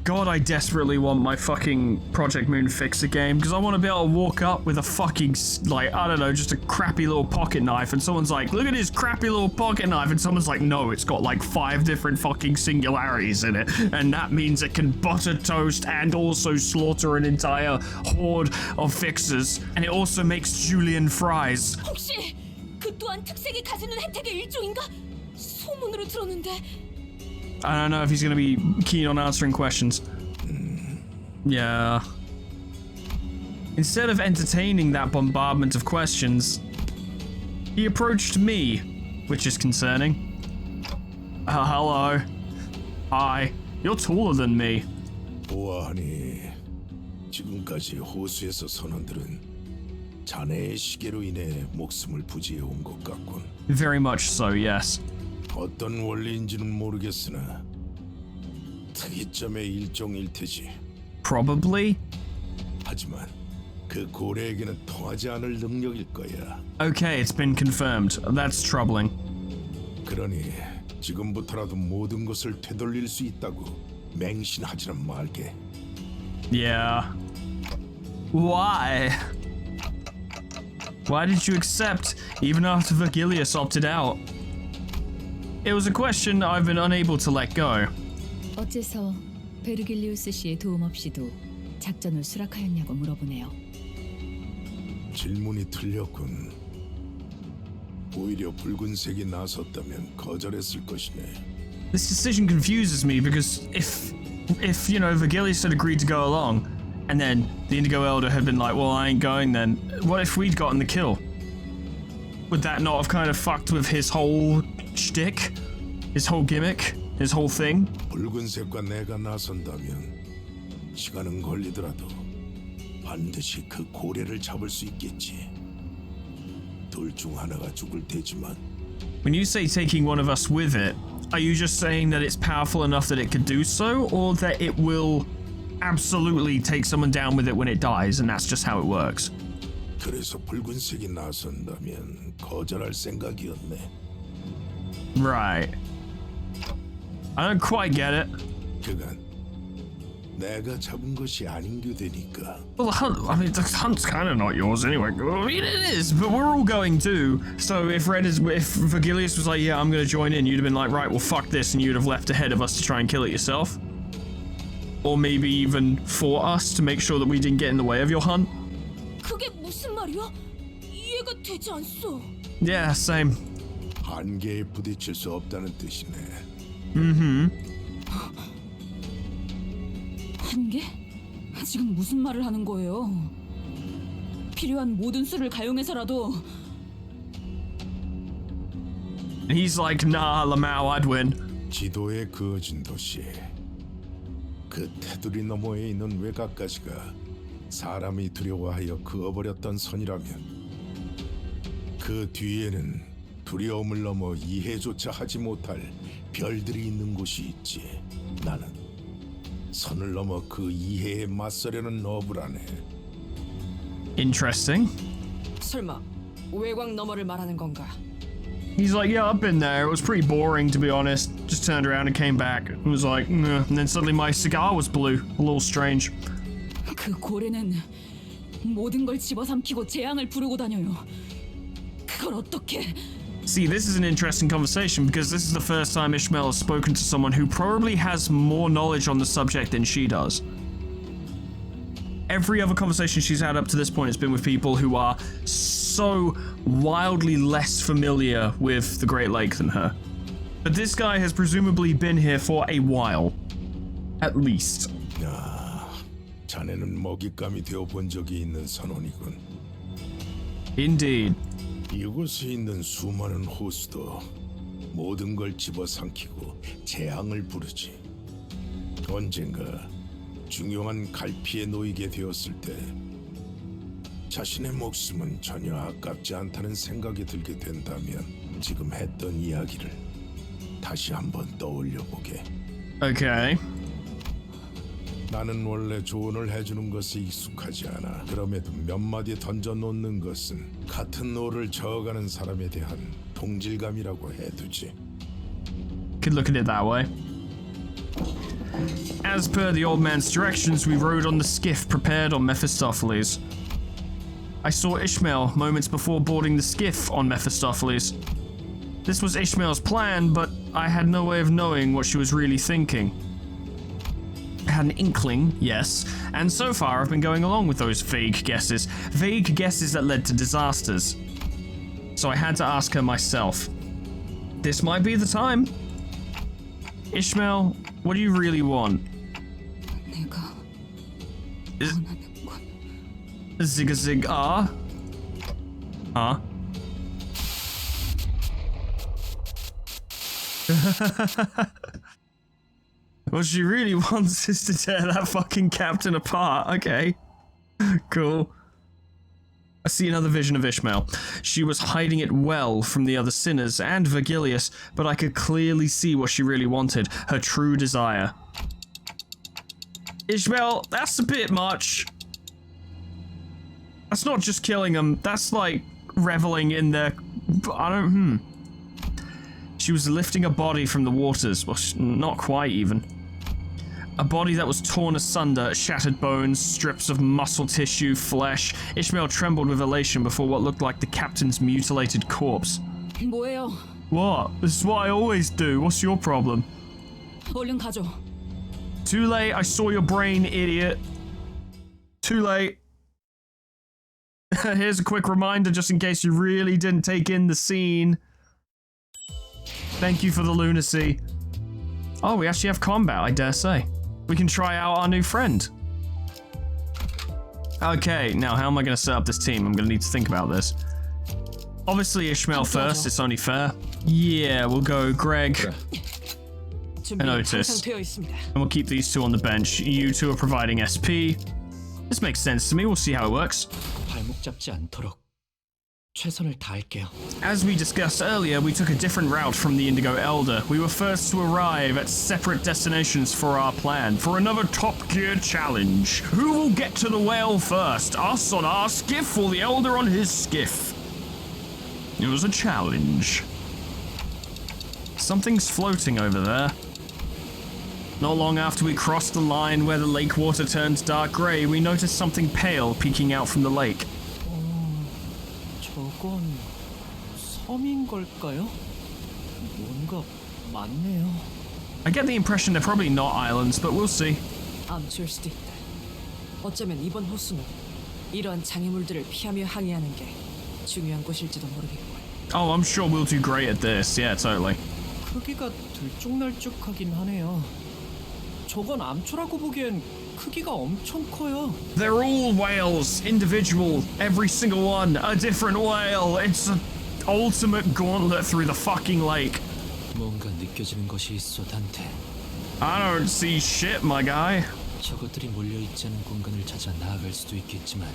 God, I desperately want my fucking Project Moon Fixer game, because I want to be able to walk up with a fucking, like, I don't know, just a crappy little pocket knife, and someone's like, look at his crappy little pocket knife, and someone's like, no, it's got like 5 different fucking singularities in it, and that means it can butter toast and also slaughter an entire horde of fixers, and it also makes julienne fries. 혹시 그 또한 특색이 가지는 혜택의 일종인가? 소문으로 들었는데. I don't know if he's going to be keen on answering questions. Yeah. Instead of entertaining that bombardment of questions, he approached me. which is concerning. Hello. Hi. You're taller than me. 보아하니 지금까지 호수에서 선원들은 자네의 시계로 인해 목숨을 부지해 온 것 같군. Very much so, yes. 어떤 원리인지는 모르겠으나 특이점의 일종일 테지. Probably. 하지만 그 고래에게는 통하지 않을 능력일 거야. Okay, it's been confirmed. That's troubling. 그러니 지금부터라도 모든 것을 되돌릴 수 있다고 맹신하지는 말게. Yeah. Why? Why did you accept, even after Vergilius opted out? It was a question I've been unable to let go. 어째서 베르길리우스 씨의 도움 없이도 작전을 수락하였냐고 물어보네요. 질문이 틀렸군. 오히려 붉은색이 나섰다면 거절했을 것이네. This decision confuses me because if Vergilius had agreed to go along, and then the Indigo Elder had been like, well, I ain't going then, what if we'd gotten the kill? Would that not have kind of fucked with his whole shtick? His whole gimmick? His whole thing? 붉은색과 내가 나선다면 시간은 걸리더라도 반드시 그 고래를 잡을 수 있겠지. 둘 중 하나가 죽을 테지만. When you say taking one of us with it, are you just saying that it's powerful enough that it could do so, or that it will absolutely take someone down with it when it dies, and that's just how it works? 그래서 붉은색이 나선다면 거절할 생각이었네. Right. I don't quite get it. 그간 내가 잡은 것이 아닌 게 되니까. Well, the hunt, I mean, the hunt's kind of not yours anyway. I mean, it is, but we're all going too. So if Vergilius was like, yeah, I'm going to join in, you'd have been like, right, well, fuck this, and you'd have left ahead of us to try and kill it yourself. Or maybe even for us to make sure that we didn't get in the way of your hunt. 그게 무슨 말이야? 이해가 되지 않소. Yeah, same. 한계에 부딪힐 수 없다는 뜻이네. 한계? 지금 무슨 말을 하는 거예요? 필요한 모든 수를 가용해서라도. He's like, nah, Lamau, I'd win. 지도에 그어진 도시. 그 테두리 너머에 있는 외곽까지가 사람이 두려워하여 그어버렸던 선이라면 그 뒤에는 두려움을 넘어 이해조차 하지 못할 별들이 있는 곳이 있지. 나는 선을 넘어 그 이해에 맞서려는 너브라네. Interesting. 설마 외곽 너머를 말하는 건가? He's like, yeah, I've been there. It was pretty boring, to be honest. Just turned around and came back. It was like, and then suddenly my cigar was blue. A little strange. 그 고래는 모든 걸 집어삼키고 재앙을 부르고 다녀요. 그걸 어떻게? See, this is an interesting conversation because this is the first time Ishmael has spoken to someone who probably has more knowledge on the subject than she does. Every other conversation she's had up to this point has been with people who are so wildly less familiar with the Great Lake than her. But this guy has presumably been here for a while. At least. 자네는 먹잇감이 되어 본 적이 있는 선원이군. Indeed. 이곳에 있는 수많은 호수도 모든 걸 집어삼키고 재앙을 부르지. 언젠가 중요한 갈피에 놓이게 되었을 때 자신의 목숨은 전혀 아깝지 않다는 생각이 들게 된다면 지금 했던 이야기를 다시 한번 떠올려 보게. Okay. 나는 원래 조언을 해주는 것에 익숙하지 않아. 그럼에도 몇 마디 던져놓는 것은 같은 노를 저어가는 사람에 대한 동질감이라고 해두지. Could look at it that way. As per the old man's directions, we rode on the skiff prepared on Mephistopheles. I saw Ishmael moments before boarding the skiff on Mephistopheles. This was Ishmael's plan, but I had no way of knowing what she was really thinking. I had an inkling, yes, and so far I've been going along with those vague guesses that led to disasters. So I had to ask her myself. This might be the time. Ishmael, what do you really want? 내가 원하는 건 Zig-a-zig-ah? Huh? What she really wants is to tear that fucking captain apart. Okay. Cool. I see another vision of Ishmael. She was hiding it well from the other sinners and Virgilius, but I could clearly see what she really wanted, her true desire. Ishmael, that's a bit much. That's not just killing them, that's like reveling in their... She was lifting a body from the waters, well, not quite even. A body that was torn asunder, shattered bones, strips of muscle tissue, flesh. Ishmael trembled with elation before what looked like the captain's mutilated corpse. 뭐예요? What? This is what I always do. What's your problem? 얼른 가죠. Too late, I saw your brain, idiot. Too late. Here's a quick reminder just in case you really didn't take in the scene. Thank you for the lunacy. Oh, we actually have combat, I dare say. We can try out our new friend. Okay, now how am I going to set up this team? I'm going to need to think about this. Obviously Ishmael first, it's only fair. Yeah, we'll go Greg and Otis. And we'll keep these two on the bench. You two are providing SP. This makes sense to me, we'll see how it works. 발목 잡지 않도록 최선을 다할게요. As we discussed earlier, we took a different route from the Indigo Elder. We were first to arrive at separate destinations for our plan, for another top-gear challenge. Who will get to the whale first? Us on our skiff or the Elder on his skiff? It was a challenge. Something's floating over there. Not long after we crossed the line where the lake water turns dark grey, we noticed something pale peeking out from the lake. 저건 섬인 걸까요? 뭔가 많네요. I get the impression they're probably not islands, but we'll see. 암초일 수도 있다. 어쩌면 이번 호수는 이러한 장애물들을 피하며 항해하는 게 중요한 곳일지도 모르겠고. Oh, I'm sure we'll do great at this. Yeah, totally. 크기가 들쭉날쭉하긴 하네요. 저건 암초라고 보기엔 크기가 엄청 커요. They're all whales, individual, every single one, a different whale. It's an ultimate gauntlet through the fucking lake. 뭔가 느껴지는 것이 있어, 단테. I don't see shit, my guy. 저것들이 몰려있지 않은 공간을 찾아 나아갈 수도 있겠지만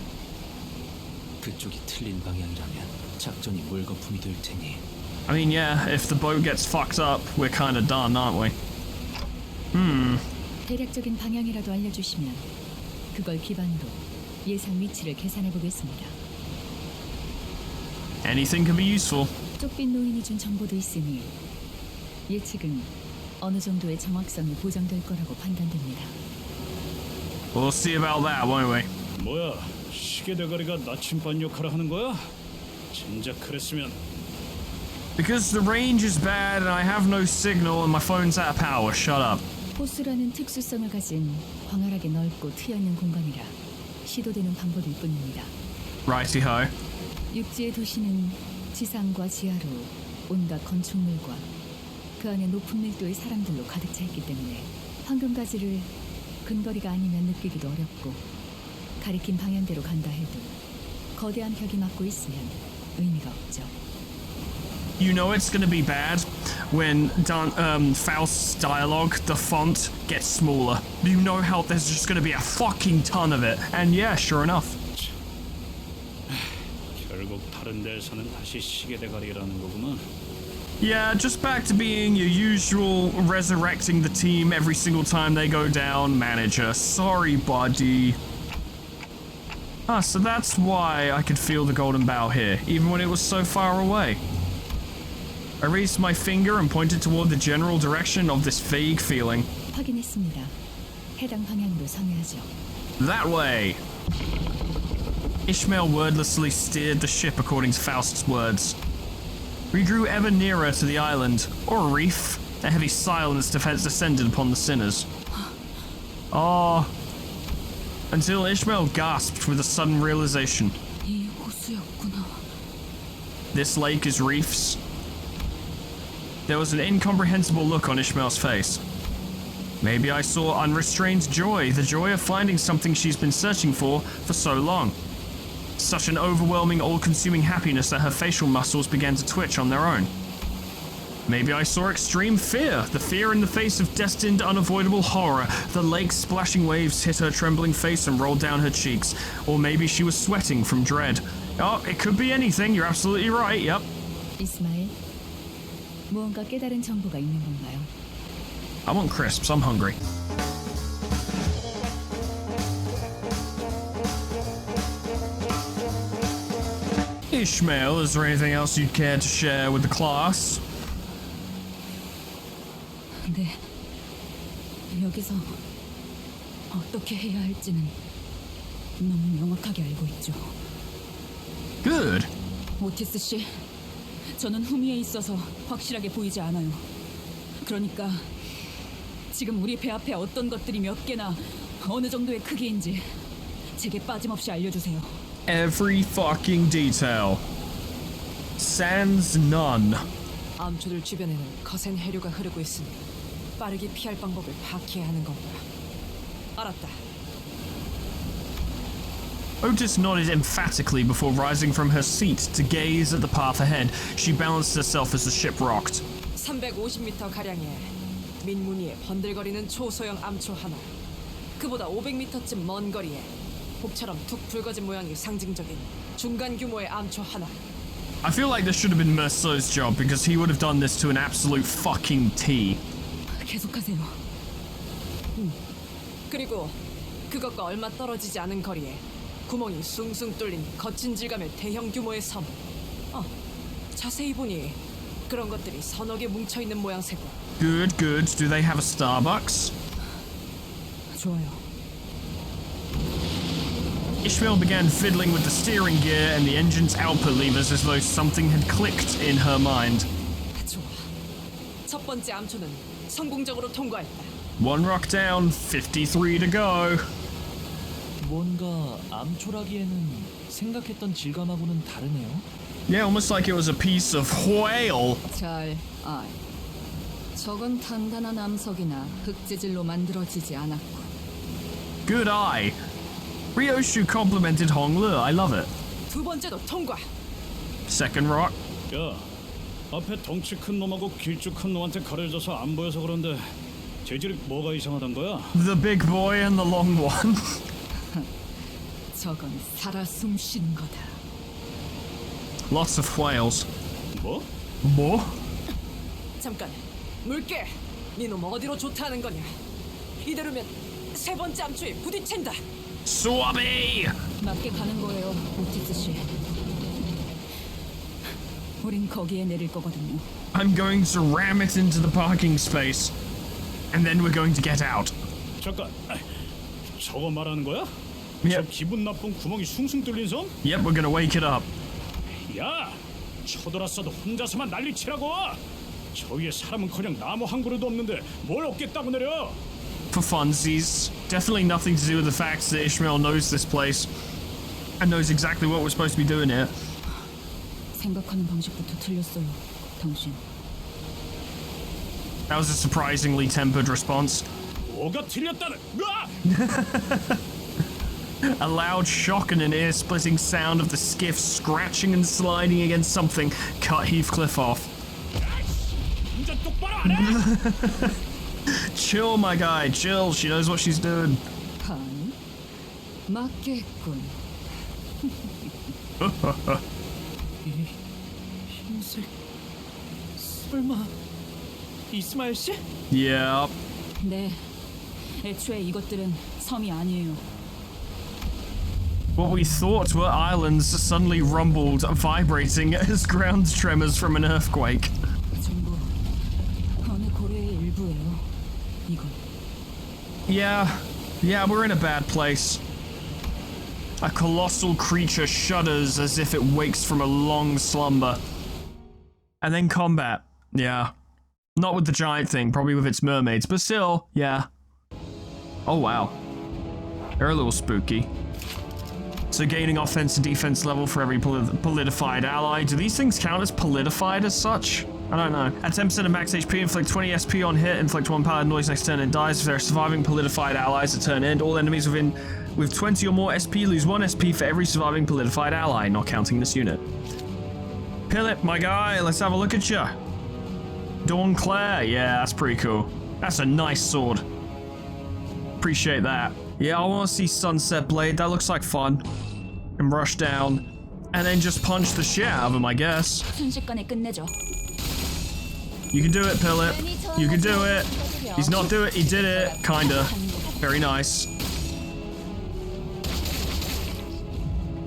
그쪽이 틀린 방향이라면 작전이 물거품이 될 테니. I mean, yeah, if the boat gets fucked up, we're kinda done, aren't we? 대략적인 방향이라도 알려주시면 그걸 기반으로 예상 위치를 계산해 보겠습니다. Anything can be useful. 쪽빛 노인이 준 정보도 있으니 예측은 어느 정도의 정확성이 보장될 거라고 판단됩니다. We'll see about that, won't we? 뭐야, 시계 대가리가 나침반 역할을 하는 거야? 진작 그랬으면. Because the range is bad and I have no signal and my phone's out of power. Shut up. 호수라는 특수성을 가진 광활하게 넓고 트여있는 공간이라 시도되는 방법일 뿐입니다. Righty-ho. 육지의 도시는 지상과 지하로 온갖 건축물과 그 안에 높은 밀도의 사람들로 가득 차 있기 때문에 황금가지를 근거리가 아니면 느끼기도 어렵고 가리킨 방향대로 간다 해도 거대한 벽이 막고 있으면 의미가 없죠. You know it's gonna be bad when Faust's dialogue, the font, gets smaller. You know how there's just gonna be a fucking ton of it. And yeah, sure enough. 결국 다른 데에서는 다시 시계 대가리라는 거구만. Yeah, just back to being your usual resurrecting the team every single time they go down manager. Sorry, buddy. Ah, so that's why I could feel the golden bough here, even when it was so far away. I raised my finger and pointed toward the general direction of this vague feeling. 확인했습니다. 해당 방향으로 상회하죠. That way! Ishmael wordlessly steered the ship according to Faust's words. We grew ever nearer to the island, or reef. A heavy silence descended upon the sinners. Oh. Until Ishmael gasped with a sudden realization. 이 호수였구나. This lake is reefs. There was an incomprehensible look on Ishmael's face. Maybe I saw unrestrained joy, the joy of finding something she's been searching for so long. Such an overwhelming, all-consuming happiness that her facial muscles began to twitch on their own. Maybe I saw extreme fear, the fear in the face of destined unavoidable horror. The lake's splashing waves hit her trembling face and rolled down her cheeks. Or maybe she was sweating from dread. Oh, it could be anything, you're absolutely right, yep. 이스마엘, 무언가 깨달은 정보가 있는 건가요? I want crisps, I'm hungry. Ishmael, is there anything else you'd care to share with the class? 네. 여기서 어떻게 해야 할지는 너무 명확하게 알고 있죠. Good. 오티스 씨, 저는 후미에 있어서 확실하게 보이지 않아요. 그러니까 지금 우리 배 앞에 어떤 것들이 몇 개나 어느 정도의 크기인지 제게 빠짐없이 알려주세요. Every fucking detail. Sans none. 암초들 주변에는 거센 해류가 흐르고 있으니 빠르게 피할 방법을 파악해야 하는 건가. 알았다. Otis nodded emphatically before rising from her seat to gaze at the path ahead. She balanced herself as the ship rocked. 350m 가량의 민무늬에 번들거리는 초소형 암초 하나. 그보다 500m쯤 먼 거리에 복처럼 툭 붉어진 모양이 상징적인 중간 규모의 암초 하나. I feel like this should have been Merceau's job because he would have done this to an absolute fucking T. 계속하세요. 그리고 그것과 얼마 떨어지지 않은 거리에 구멍이 숭숭 뚫린 거친 질감의 대형 규모의 섬. 자세히 보니 그런 것들이 서너 개 뭉쳐있는 모양새고. Good, good. Do they have a Starbucks? 좋아요. Ishmael began fiddling with the steering gear and the engine's output levers as though something had clicked in her mind. 좋아. 첫 번째 암초는 성공적으로 통과했다. One rock down, 53 to go. 뭔가 암초라기에는 생각했던 질감하고는 다르네요. Yeah, almost like it was a piece of whale. 잘 알. 저건 단단한 암석이나 흙재질로 만들어지지 않았고. Good eye. Ryoshu complimented Honglu. I love it. 두 번째도 통과. Second rock. 야, 앞에 덩치 큰 놈하고 길쭉 큰 놈한테 가려져서 안 보여서 그런데 재질이 뭐가 이상하단 거야? The big boy and the long one. 저건 살아 숨쉬는 거다. Lots of whales. 뭐? More? 잠깐. 물개. 니놈 어디로 좋다는 거냐? 이대로면 세 번째 암초에 부딪힌다. Swabby! 맞게 가는 거예요, 오티스 씨. 우린 거기에 내릴 거거든요. I'm going to ram it into the parking space. And then we're going to get out. 잠깐. 저거 말하는 거야? Yep. 저 기분 나쁜 구멍이 숭숭 뚫린 섬? Yep, we're gonna wake it up. 야! 쳐들었어도 혼자서만 난리치라고! 저 위에 사람은커녕 나무 한 그루도 없는데 뭘 얻겠다고 내려! For funsies. Definitely nothing to do with the fact that Ishmael knows this place. And knows exactly what we're supposed to be doing here. 생각하는 방식부터 틀렸어요, 당신. That was a surprisingly tempered response. 뭐가 틀렸다는? 으아! A loud shock and an ear-splitting sound of the skiff scratching and sliding against something cut Heathcliff off. 운전 똑바로 안 해! Chill, my guy, chill. She knows what she's doing. 반 맞겠군. 흰색... 설마... 이스마엘 씨? Yeah. 네, 애초에 이것들은 섬이 아니에요. What we thought were islands suddenly rumbled, vibrating as ground tremors from an earthquake. 전부 어느 고래의 일부예요. 이건. Yeah, we're in a bad place. A colossal creature shudders as if it wakes from a long slumber. And then combat. Yeah. Not with the giant thing, probably with its mermaids, but still, yeah. Oh wow. They're a little spooky. So gaining offense and defense level for every politified ally. Do these things count as politified as such? I don't know. At 10% of max HP, inflict 20 SP on hit, inflict 1 power noise next turn and dies. If there are surviving politified allies at turn end, all enemies with 20 or more SP lose 1 SP for every surviving politified ally, not counting this unit. Philip, my guy, let's have a look at you. Dawn Claire. Yeah, that's pretty cool. That's a nice sword. Appreciate that. Yeah, I want to see Sunset Blade. That looks like fun. And rush down. And then just punch the shit out of him, I guess. 순식간에 끝내죠. You can do it, Philip. You can do it. He's not doing it. He did it. Kinda. Very nice.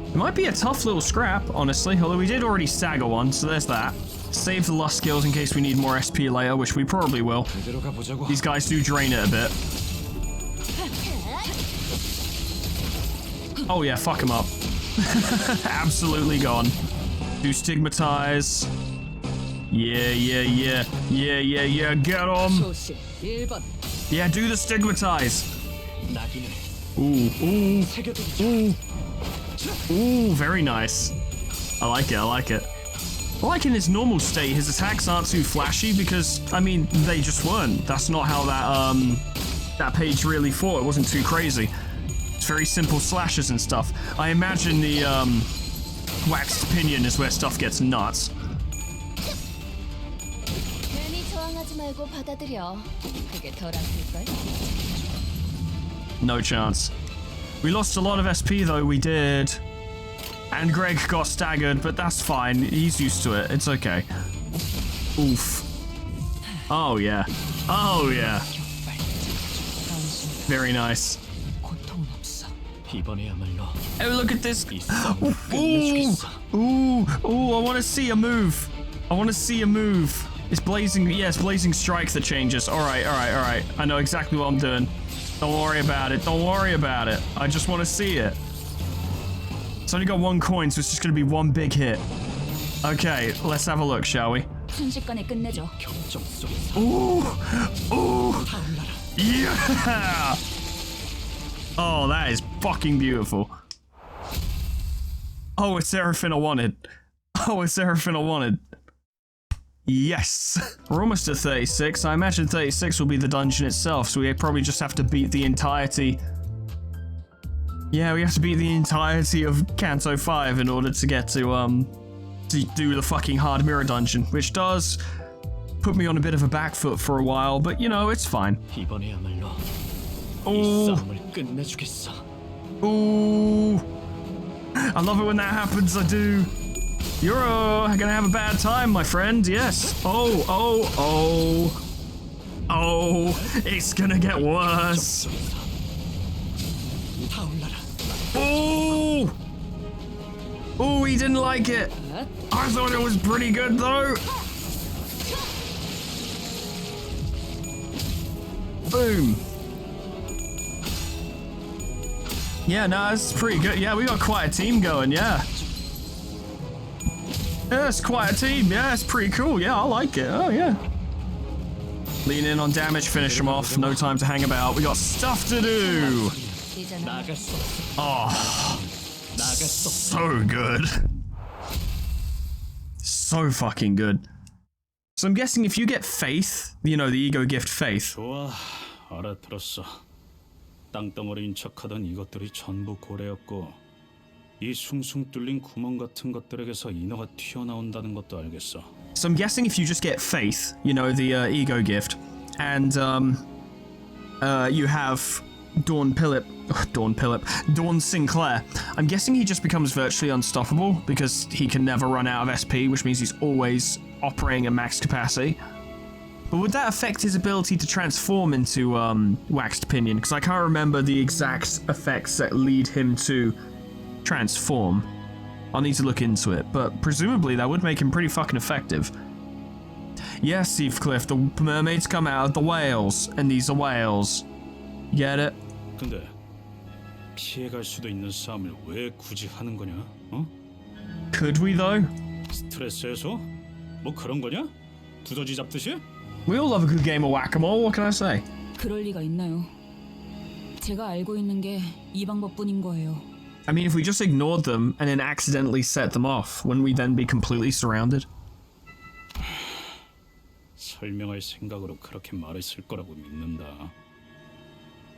It might be a tough little scrap, honestly. Although we did already stagger one, so there's that. Save the lust skills in case we need more SP later, which we probably will. These guys do drain it a bit. Oh yeah, fuck him up. Absolutely gone. Do stigmatize. Yeah, yeah, yeah. Yeah, yeah, yeah. Get him. Yeah, do the stigmatize. Ooh, ooh, ooh. Ooh, very nice. I like it, I like it. I like in his normal state, his attacks aren't too flashy because, I mean, they just weren't. That's not how that page really fought. It wasn't too crazy. It's very simple slashes and stuff. I imagine the waxed pinion is where stuff gets nuts. No chance. We lost a lot of SP though, we did. And Greg got staggered, but that's fine. He's used to it. It's okay. Oof. Oh yeah. Oh yeah. Very nice. Oh, look at this. Ooh, ooh, ooh, I want to see a move. I want to see a move. It's blazing, yeah, it's blazing strike that changes. All right, all right, all right. I know exactly what I'm doing. Don't worry about it. Don't worry about it. I just want to see it. It's only got 1 coin, so it's just going to be 1 big hit. Okay, let's have a look, shall we? Ooh, ooh, yeah. Oh, that is fucking beautiful. Oh, it's everything I wanted. Oh, it's everything I wanted. Yes. We're almost at 36. I imagine 36 will be the dungeon itself, so we probably just have to beat the entirety. Yeah, we have to beat the entirety of Kanto 5 in order to get to do the fucking hard mirror dungeon, which does put me on a bit of a back foot for a while, but you know, it's fine. Ooh. Ooh. I love it when that happens, I do. You're gonna have a bad time, my friend, yes. Oh, oh, oh. Oh, it's gonna get worse. Oh! Oh, he didn't like it. I thought it was pretty good, though. Boom. Yeah, no, it's pretty good. Yeah, we got quite a team going, yeah. Yeah, it's quite a team. Yeah, it's pretty cool. Yeah, I like it. Oh, yeah. Lean in on damage, finish him off. No time to hang about. We got stuff to do. Oh, so good. So fucking good. So I'm guessing if you get faith, you know, the ego gift faith. 좋아, 알아들었어. 땅덩어리인 척하던 이것들이 전부 고래였고 이 숭숭 뚫린 구멍 같은 것들에게서 인어가 튀어나온다는 것도 알겠어. So I'm guessing if you just get faith, you know, the ego gift, and you have Dawn Sinclair. I'm guessing he just becomes virtually unstoppable because he can never run out of SP, which means he's always operating at max capacity. But would that affect his ability to transform into Waxed Pinion? Because I can't remember the exact effects that lead him to transform. I'll need to look into it, but presumably that would make him pretty fucking effective. Yes, Heathcliff, the mermaids come out of the whales, and these are whales. Get it? 근데 피해갈 수도 있는 싸움을 왜 굳이 하는 거냐? 어? Could we though? 스트레스 해소? 뭐 그런 거냐? 두더지 잡듯이? We all love a good game of whack-a-mole, what can I say? 그럴 리가 있나요? 제가 알고 있는 게 이 방법뿐인 거예요. I mean, if we just ignored them and then accidentally set them off, wouldn't we then be completely surrounded? 설명할 생각으로 그렇게 말했을 거라고 믿는다.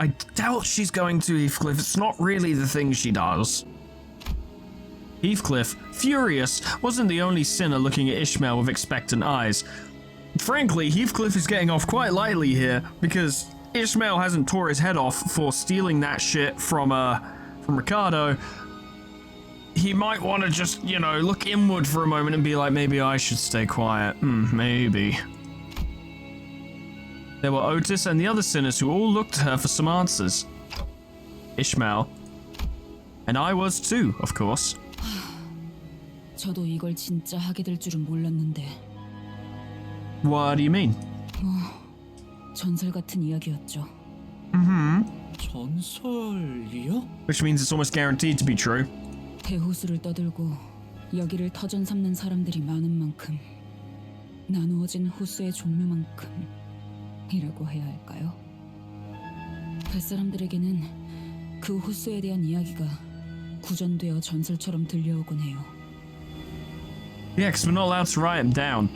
I doubt she's going to, Heathcliff. It's not really the thing she does. Heathcliff, furious, wasn't the only sinner looking at Ishmael with expectant eyes. frankly, Heathcliff is getting off quite lightly here, because Ishmael hasn't tore his head off for stealing that shit from Ricardo. He might want to just, you know, look inward for a moment and be like, maybe I should stay quiet. Maybe. There were Otis and the other sinners who all looked to her for some answers. Ishmael. And I was too, of course. 저도 이걸 진짜 하게 될 줄은 몰랐는데. What do you mean? 전설 같은 이야기였죠. 전설이요? Which means it's almost guaranteed to be true. 대호수를 떠들고 여기를 터전 삼는 사람들이 많은 만큼 나누어진 호수의 종류만큼이라고 해야 할까요? 뱃사람들에게는 그 호수에 대한 이야기가 구전되어 전설처럼 들려오곤 해요. Yeah, because we're not allowed to write them down.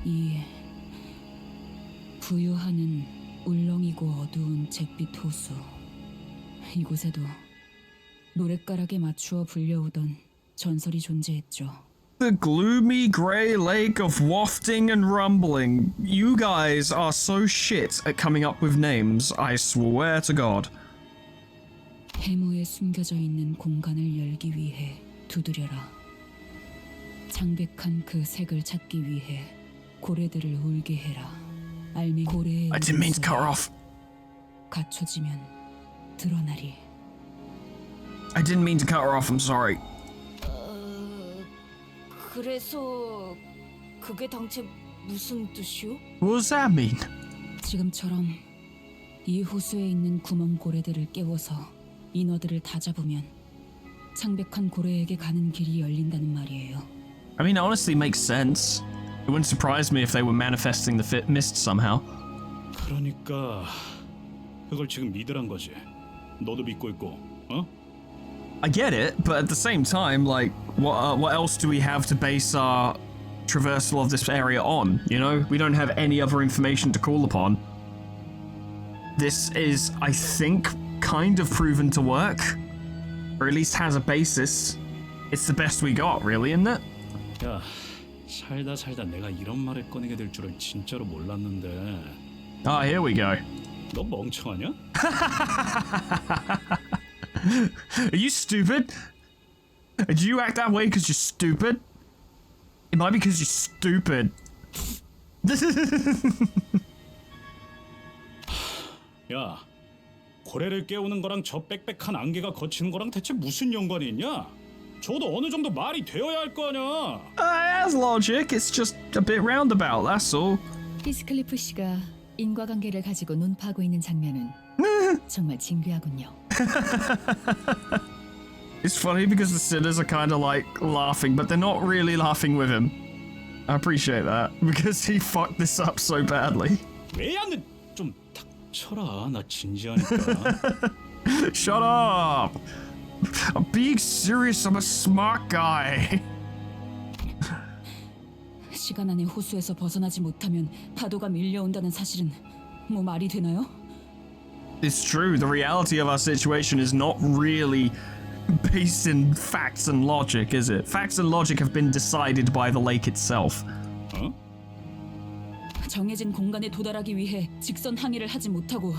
이 부유하는 울렁이고 어두운 잿빛 호수, 이곳에도 노랫가락에 맞추어 불려오던 전설이 존재했죠. The gloomy grey lake of wafting and rumbling. You guys are so shit at coming up with names, I swear to God. 해무에 숨겨져 있는 공간을 열기 위해 두드려라. 창백한 그 색을 찾기 위해 고래들을 울게 해라. 알맹이 고래의 I didn't mean to cut her off. 갖춰지면 드러나리. I didn't mean to cut her off, I'm sorry. 그래서 그게 당최 무슨 뜻이오? What does that mean? 지금처럼 이 호수에 있는 구멍 고래들을 깨워서 인어들을 다 잡으면 창백한 고래에게 가는 길이 열린다는 말이에요. I mean, it honestly makes sense. It wouldn't surprise me if they were manifesting the mist somehow. 그러니까 그걸 지금 믿으란 거지. 너도 믿고 있고, 어? I get it, but at the same time, like, what else do we have to base our traversal of this area on? You know, we don't have any other information to call upon. This is, I think, kind of proven to work, or at least has a basis. It's the best we got, really, isn't it? 야, 살다 내가 이런 말을 꺼내게 될 줄은 진짜로 몰랐는데. Ah, here we go. 너 멍청하냐? Are you stupid? Do you act that way because you're stupid? It might be because you're stupid. 야, 고래를 깨우는 거랑 저 빽빽한 안개가 거치는 거랑 대체 무슨 연관이 있냐? 저도 어느 정도 말이 되어야 할 거 아니야. It has logic. It's just a bit roundabout. That's all. 히스클리프 씨가 인과관계를 가지고 논파하고 있는 장면은 정말 진귀하군요. It's funny because the sinners are kind of like laughing, but they're not really laughing with him. I appreciate that because he fucked this up so badly. 왜 안 좀 닥쳐라. 나 진지하니까. Shut up! I'm being serious. I'm a smart guy. 시간 안에 호수에서 벗어나지 못하면 파도가 밀려온다는 사실은 뭐 말이 되나요? It's true. The reality of our situation is not really based in facts and logic, is it? Facts and logic have been decided by the lake itself. 어? 정해진 공간에 도달하기 위해 직선 항해를 하지 못하고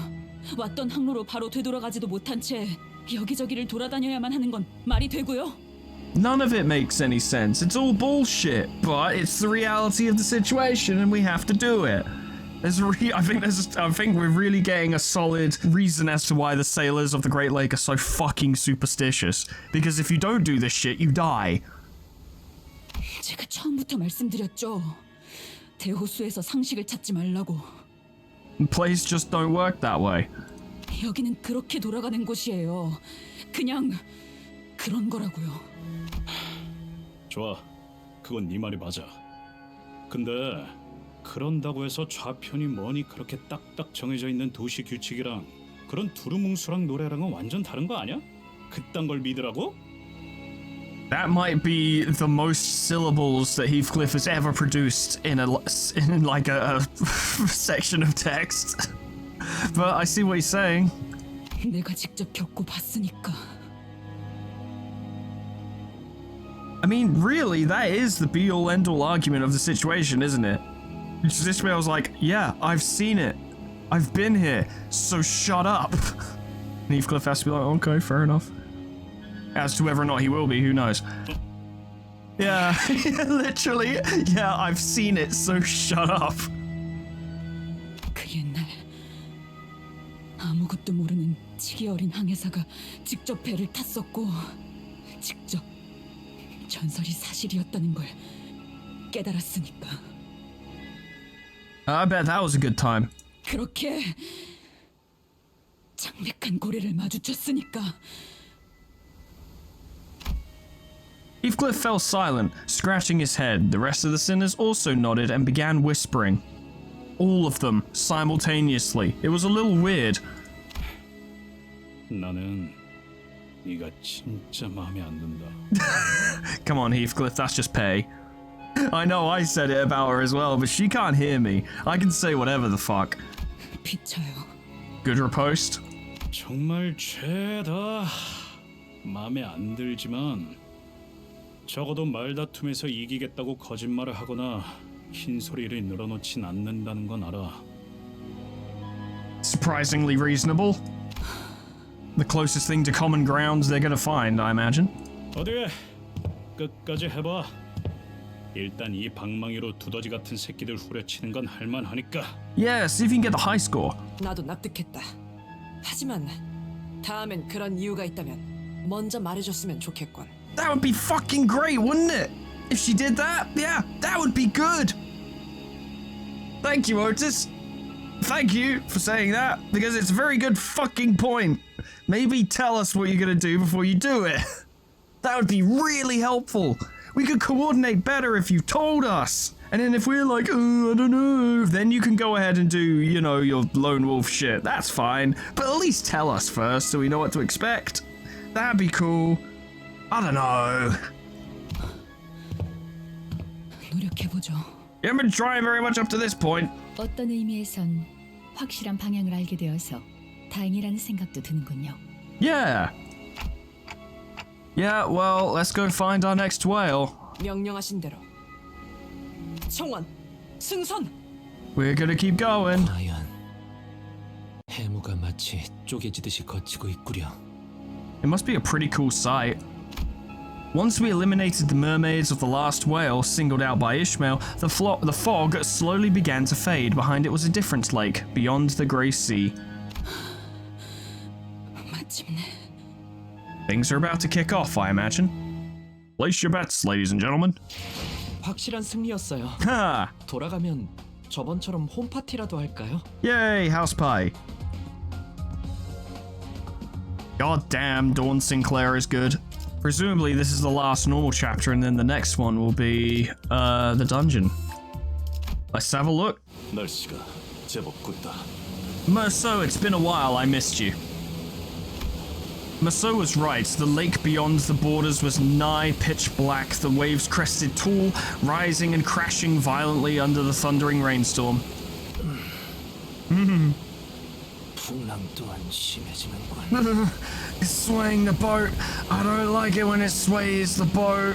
왔던 항로로 바로 되돌아가지도 못한 채 여기저기를 돌아다녀야만 하는 건 말이 되고요? None of it makes any sense. It's all bullshit, but it's the reality of the situation and we have to do it. I think we're really getting a solid reason as to why the sailors of the Great Lake are so fucking superstitious. Because if you don't do this shit, you die. 제가 처음부터 말씀드렸죠. 대호수에서 상식을 찾지 말라고. Plays just don't work that way. 여기는 그렇게 돌아가는 곳이에요. 그냥 그런 거라고요. 좋아. 그건 네 말이 맞아. 근데 그런다고 해서 좌편이 뭐니 그렇게 딱딱 정해져 있는 도시 규칙이랑 그런 두루뭉술한 노래랑은 완전 다른 거 아니야? 그딴 걸 믿으라고? That might be the most syllables that Heathcliff has ever produced in like a section of text. But I see what he's saying. 내가 직접 겪고 봤으니까. I mean, really, that is the be-all, end-all argument of the situation, isn't it? Ishmael's like, yeah, I've seen it. I've been here, so shut up. And Heathcliff has to be like, okay, fair enough. As to whether or not he will be, who knows? Yeah, literally. Yeah, I've seen it, so shut up. 그 옛날 아무것도 모르는 치기 어린 항해사가 직접 배를 탔었고 직접 전설이 사실이었다는 걸 깨달았으니까. I bet that was a good time. 그렇게 창백한 고래를 마주쳤으니까. Heathcliff fell silent, scratching his head. The rest of the sinners also nodded and began whispering. All of them, simultaneously. It was a little weird. 나는 네가 진짜 마음에 안 든다. Come on, Heathcliff, that's just pay. I know I said it about her as well, but she can't hear me. I can say whatever the fuck. 비쳐요. Good riposte. 정말 죄다 마음에 안 들지만 적어도 말다툼에서 이기겠다고 거짓말을 하거나 흰 소리를 늘어놓진 않는다는 건 알아. Surprisingly reasonable. The closest thing to common ground they're gonna find, I imagine. 어디 끝까지 해봐. 일단 이 방망이로 두더지 같은 새끼들 후려치는 건 할만하니까. Yeah, see if you can get the high score. 나도 납득했다. 하지만 다음엔 그런 이유가 있다면 먼저 말해줬으면 좋겠군. That would be fucking great, wouldn't it? If she did that, yeah, that would be good. Thank you, Otis. Thank you for saying that, because it's a very good fucking point. Maybe tell us what you're gonna do before you do it. That would be really helpful. We could coordinate better if you told us. And then if we're like, oh, I don't know, then you can go ahead and do, you know, your lone wolf shit. That's fine. But at least tell us first so we know what to expect. That'd be cool. I don't know. 노력해보죠. You haven't been trying very much up to this point. 어떤 의미에선 확실한 방향을 알게 되어서 다행이라는 생각도 드는군요. Yeah. Yeah, well, let's go find our next whale. 명령하신 대로. 청원, 승선. We're gonna keep going. 과연 해무가 마치 쪼개지듯이 거치고 있구려. It must be a pretty cool sight. Once we eliminated the mermaids of the last whale singled out by Ishmael, the fog slowly began to fade. Behind it was a different lake, beyond the grey sea. 마침내. Things are about to kick off, I imagine. Place your bets, ladies and gentlemen. 확실한 승리였어요. Ha! 돌아가면 저번처럼 홈파티라도 할까요? Yay, house pie. God damn, Dawn Sinclair is good. Presumably this is the last normal chapter and then the next one will be the dungeon. Let's have a look. 날씨가 제법 굽다. Merceau, it's been a while, I missed you. Merceau was right, the lake beyond the borders was nigh pitch black, the waves crested tall, rising and crashing violently under the thundering rainstorm. 풍랑 또한 심해지는군. It's swaying the boat. I don't like it when it sways the boat.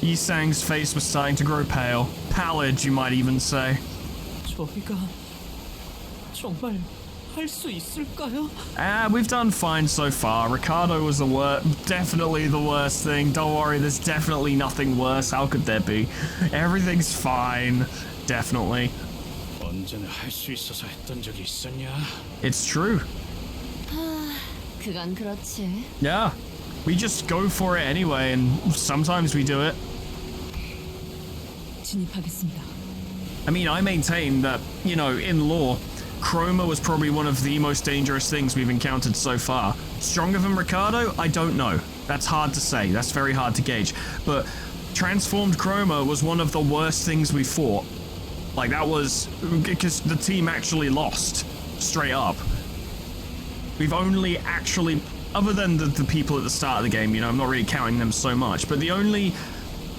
Yisang's face was starting to grow pale. Pallid, you might even say. 저희가 정말 할 수 있을까요? We've done fine so far. Ricardo was the worst, definitely the worst thing. Don't worry, there's definitely nothing worse. How could there be? Everything's fine. Definitely. 언제나 할 수 있어서 했던 적이 있었냐? It's true. 그건 그렇지. Yeah. We just go for it anyway, and sometimes we do it. 진입하겠습니다. I mean, I maintain that, you know, in lore, Chroma was probably one of the most dangerous things we've encountered so far. Stronger than Ricardo? I don't know. That's hard to say. That's very hard to gauge. But transformed Chroma was one of the worst things we fought. Like, that was because the team actually lost. Straight up. We've only actually, other than the people at the start of the game, you know, I'm not really counting them so much, but the only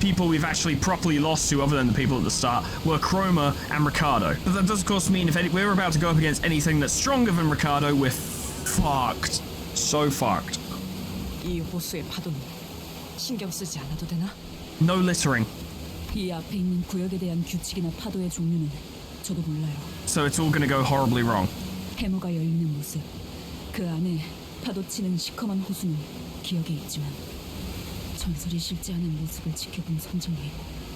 people we've actually properly lost to, other than the people at the start, were Chroma and Ricardo. But that does, of course, mean if we're about to go up against anything that's stronger than Ricardo, we're fucked. So fucked. 이 호수의 파도는 신경 쓰지 않아도 되나? No littering. 이 앞에 있는 구역에 대한 규칙이나 파도의 종류는 저도 몰라요. So it's all gonna go horribly wrong. 해머가 열리는 모습, 그 안에 파도치는 시커먼 호수는 기억에 있지만 전설이 실제하는 모습을 지켜본 선장이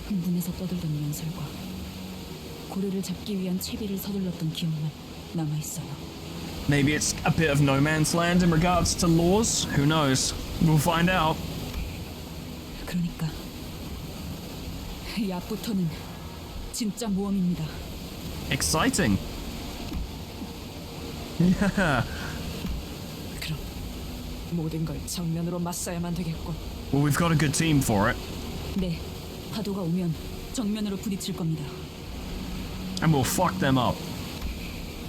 흥분해서 떠들던 연설과 고래를 잡기 위한 채비를 서둘렀던 기억만 남아있어요. Maybe it's a bit of no man's land in regards to laws. Who knows? We'll find out. 그러니까 이 앞부터는 진짜 모험입니다. Exciting. Yeah. 그럼 모든 걸 정면으로 맞서야만 되겠군. Well, we've got a good team for it. 네, 파도가 오면 정면으로 부딪힐 겁니다. And we'll fuck them up.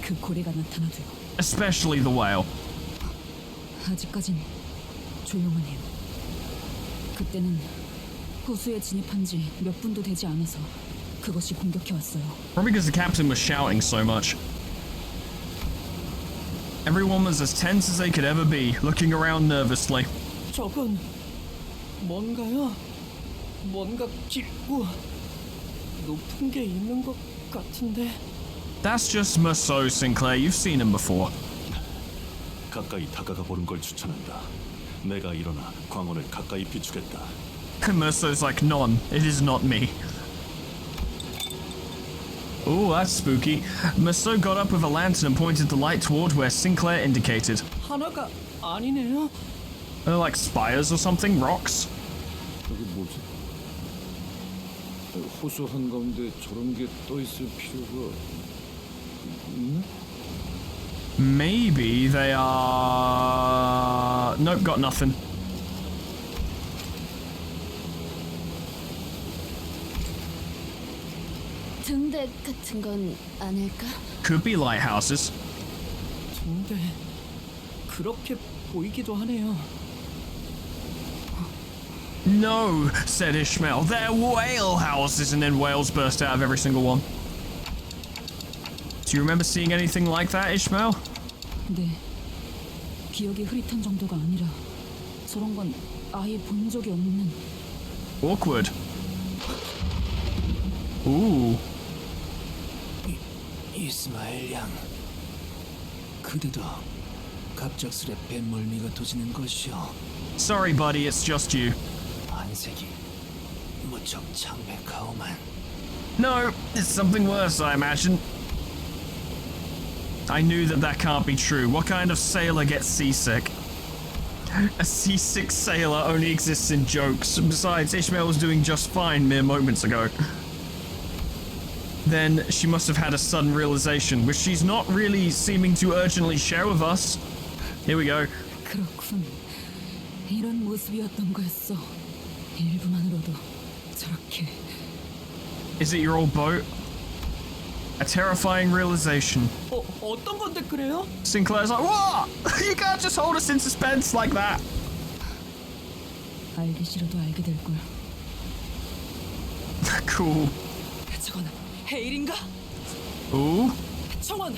그 고래가 나타나도요. Especially the whale. 아직까진 조용하네요. 그때는 호수에 진입한 지 몇 분도 되지 않아서 그것이 공격해왔어요. Probably because the captain was shouting so much. Everyone was as tense as they could ever be, looking around nervously. 저건 뭔가요? 뭔가 깊고 높은 게 있는 것 같은데. That's just Musso, Sinclair. You've seen him before. 가까이 다가가 보는 걸 추천한다. 내가 일어나 광원을 가까이 비추겠다. Musso's like, none. It is not me. Ooh, that's spooky. Musso got up with a lantern and pointed the light toward where Sinclair indicated. 하나가 아니네요. They're like spires or something? Rocks? 저게 뭐지? 호수 한가운데 저런 게 떠 있을 필요가 있나? Maybe they are... Nope, got nothing. 등대 같은 건 아닐까? Could be lighthouses. 근데 그렇게 보이기도 하네요. No, said Ishmael. They're whale houses, and then whales burst out of every single one. Do you remember seeing anything like that, Ishmael? 네, 기억이 흐릿한 정도가 아니라 저런 건 아예 본 적이 없는. Awkward. Ooh. 이스마엘 양, 그대도 갑작스레 뱃멀미가 도지는 것이오. Sorry, buddy, it's just you. 안색이 무척 창백하오만. No, it's something worse, I imagine. I knew that can't be true. What kind of sailor gets seasick? A seasick sailor only exists in jokes. Besides, Ishmael was doing just fine mere moments ago. Then she must have had a sudden realization, which she's not really seeming to urgently share with us. Here we go. 그렇군. 이런 모습이었던 거였어. 1분만으로도 저렇게. Is it your old boat? A terrifying realization. 어떤 건데 그래요? Sinclair's like, what? You can't just hold us in suspense like that. 알기 싫어도 알게 될 걸. Cool. 저건 헤일인가? Ooh. 청원!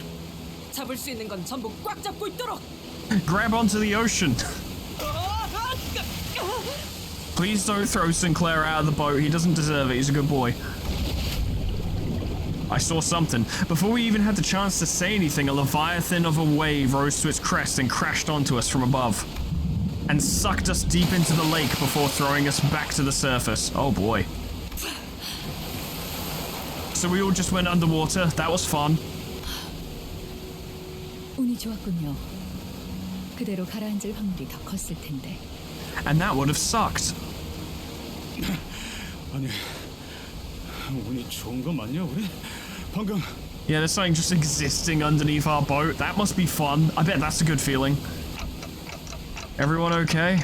잡을 수 있는 건 전부 꽉 잡고 있도록! Grab onto the ocean. Please don't throw Sinclair out of the boat. He doesn't deserve it. He's a good boy. I saw something. Before we even had the chance to say anything, a leviathan of a wave rose to its crest and crashed onto us from above. And sucked us deep into the lake before throwing us back to the surface. Oh boy. So we all just went underwater. That was fun. 운이 좋았군요. 그대로 가라앉을 확률이 더 컸을 텐데. And that would have sucked. 아니, 운이 좋은 거 맞냐 우리? 방금 Yeah, there's something just existing underneath our boat. That must be fun. I bet that's a good feeling. Everyone okay?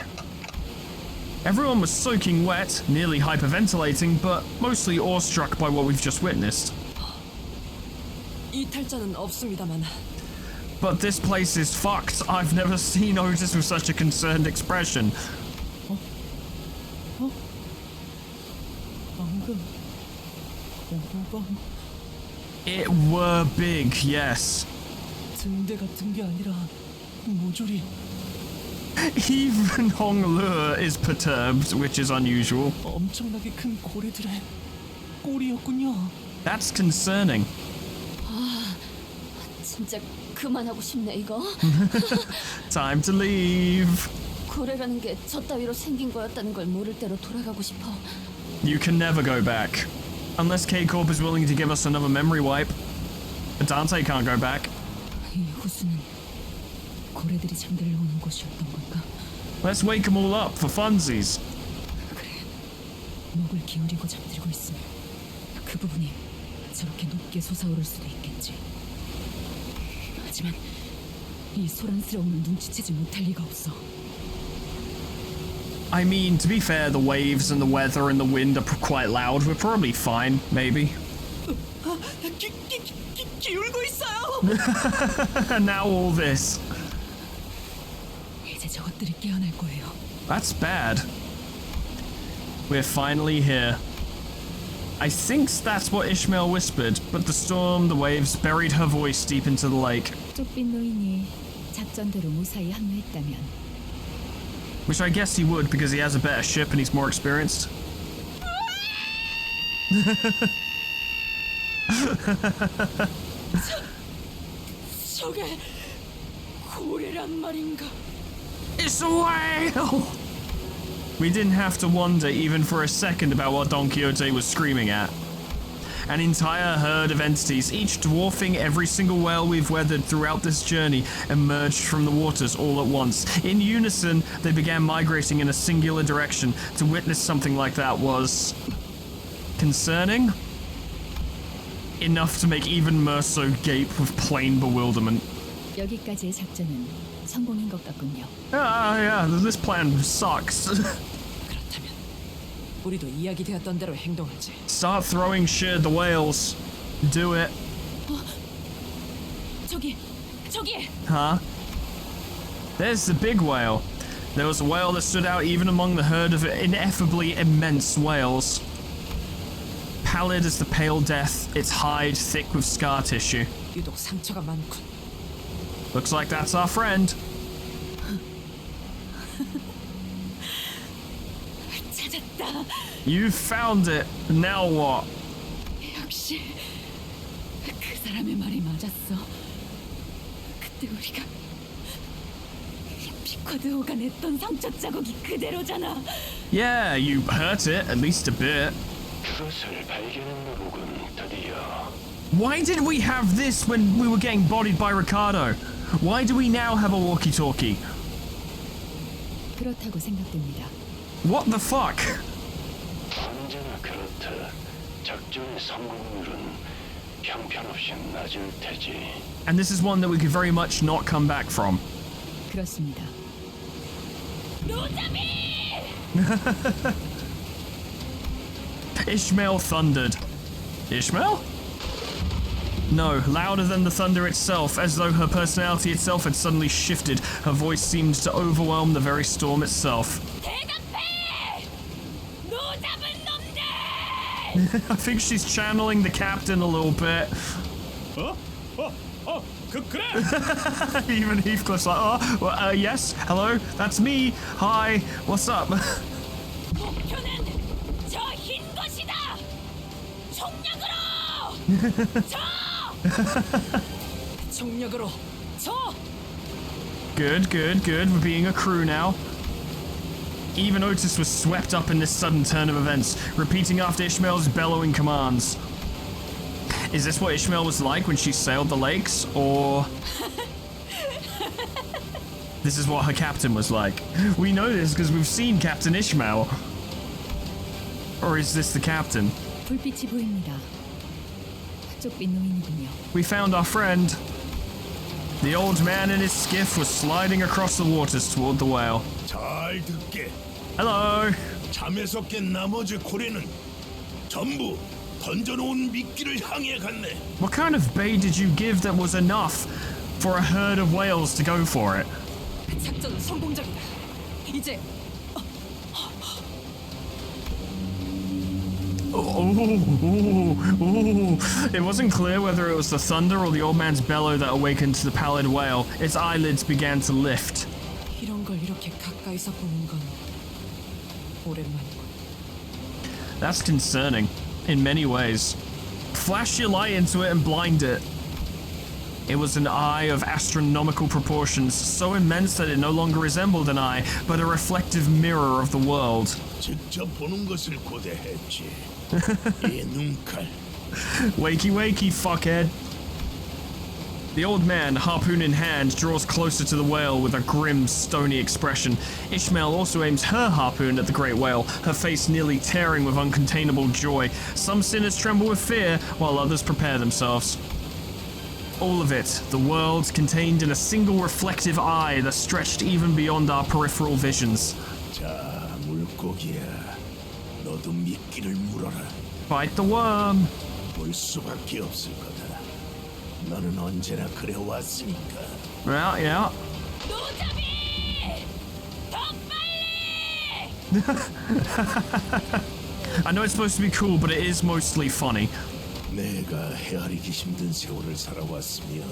Everyone was soaking wet, nearly hyperventilating, but mostly awestruck by what we've just witnessed. 이탈자는 없습니다만 But this place is fucked. I've never seen Otis with such a concerned expression. 방금 공방 It were big, yes. 등대 같은 게 아니라 모조리. Even Hong Lure is perturbed, which is unusual. 엄청나게 큰 고래들의 꼴이었군요. That's concerning. 진짜 그만하고 싶네 이거. Time to leave. 고래라는 게 저 따위로 생긴 거였다는 걸 모를 대로 돌아가고 싶어. You can never go back. Unless K-Corp is willing to give us another memory wipe. But Dante can't go back. 이 호수는 고래들이 잠들러 오는 곳이었던 걸까? Let's wake them all up for funsies. 그래, 목을 기울이고 잠들고 있으면 그 부분이 저렇게 높게 솟아오를 수도 있겠지. 하지만 이 소란스러움을 눈치채지 못할 리가 없어. I mean, to be fair, the waves and the weather and the wind are quite loud. We're probably fine, maybe. 기울고 있어요. And now all this. 이제 저것들이 깨어날 거예요. That's bad. We're finally here. I think that's what Ishmael whispered, but the storm, the waves, buried her voice deep into the lake. 쪽빛 노인이 작전대로 무사히 합류했다면 Which I guess he would because he has a better ship and he's more experienced. 저게 고래란 말인가? It's a whale! We didn't have to wonder even for a second about what Don Quixote was screaming at. An entire herd of entities, each dwarfing every single whale we've weathered throughout this journey, emerged from the waters all at once. In unison, they began migrating in a singular direction. To witness something like that was concerning. Enough to make even Merceau gape with plain bewilderment. 여기까지의 작전은 성공인 것 같군요. Yeah, this plan sucks. 그렇다면 우리도 이야기되었던 대로 행동하지. Start throwing shit at the whales. Do it. 저기. Huh? There's the big whale. There was a whale that stood out even among the herd of ineffably immense whales. Pallid as the pale death, its hide thick with scar tissue. 유독 상처가 많군. Looks like that's our friend. 찾았다. You found it. Now what? 역시 그 사람의 말이 맞았어. 그때 우리가 피쿼드호가 냈던 상처 자국이 그대로잖아. Yeah, you hurt it, at least a bit. 그것을 발견한 로봇은 드디어. Why did we have this when we were getting bodied by Ricardo? Why do we now have a walkie-talkie? 그렇다고 생각됩니다. What the fuck? 언제나 그렇듯 작전의 성공률은 형편없이 낮을 테지. And this is one that we could very much not come back from. 그렇습니다. Ishmael thundered. Ishmael? No, louder than the thunder itself, as though her personality itself had suddenly shifted. Her voice seemed to overwhelm the very storm itself. I think she's channeling the captain a little bit. 그래. Even Heathcliff's like, yes, hello, that's me. Hi, what's up? 목표는 저 흰 것이다. 총력으로. 총력으로. Good. We're being a crew now. Even Otis was swept up in this sudden turn of events, repeating after Ishmael's bellowing commands. Is this what Ishmael was like when she sailed the lakes, or... This is what her captain was like? We know this because we've seen Captain Ishmael. Or is this the captain? 불빛이 보입니다. 쪽빛 노인이군요. We found our friend. The old man in his skiff was sliding across the waters toward the whale. 잘 듣게. Hello. 잠에서 깬 나머지 고래는 전부 던져놓은 미끼를 향해 갔네. What kind of bait did you give that was enough for a herd of whales to go for it? 작전은 성공적이다. 이제 It wasn't clear whether it was the thunder or the old man's bellow that awakened the pallid whale. Its eyelids began to lift. 이런 걸 이렇게 가까이서 보는 건 오랜만이군. That's concerning. in many ways. Flash your light into it and blind it. It was an eye of astronomical proportions, so immense that it no longer resembled an eye, but a reflective mirror of the world. 직접 보는 것을 고대했지. 이 눈깔. Wakey wakey, fuckhead. The old man, harpoon in hand, draws closer to the whale with a grim, stony expression. Ishmael also aims her harpoon at the great whale, her face nearly tearing with uncontainable joy. Some sinners tremble with fear, while others prepare themselves. All of it, the world contained in a single reflective eye that stretched even beyond our peripheral visions. 자, 물고기야. 너도 미끼를 물어라. Fight the worm. 물 수밖에 없을 거다. 너는 언제나 그래 왔으니까. Yeah, yeah. I know it's supposed to be cool, but it is mostly funny. 내가 헤아리기 힘든 세월을 살아왔으며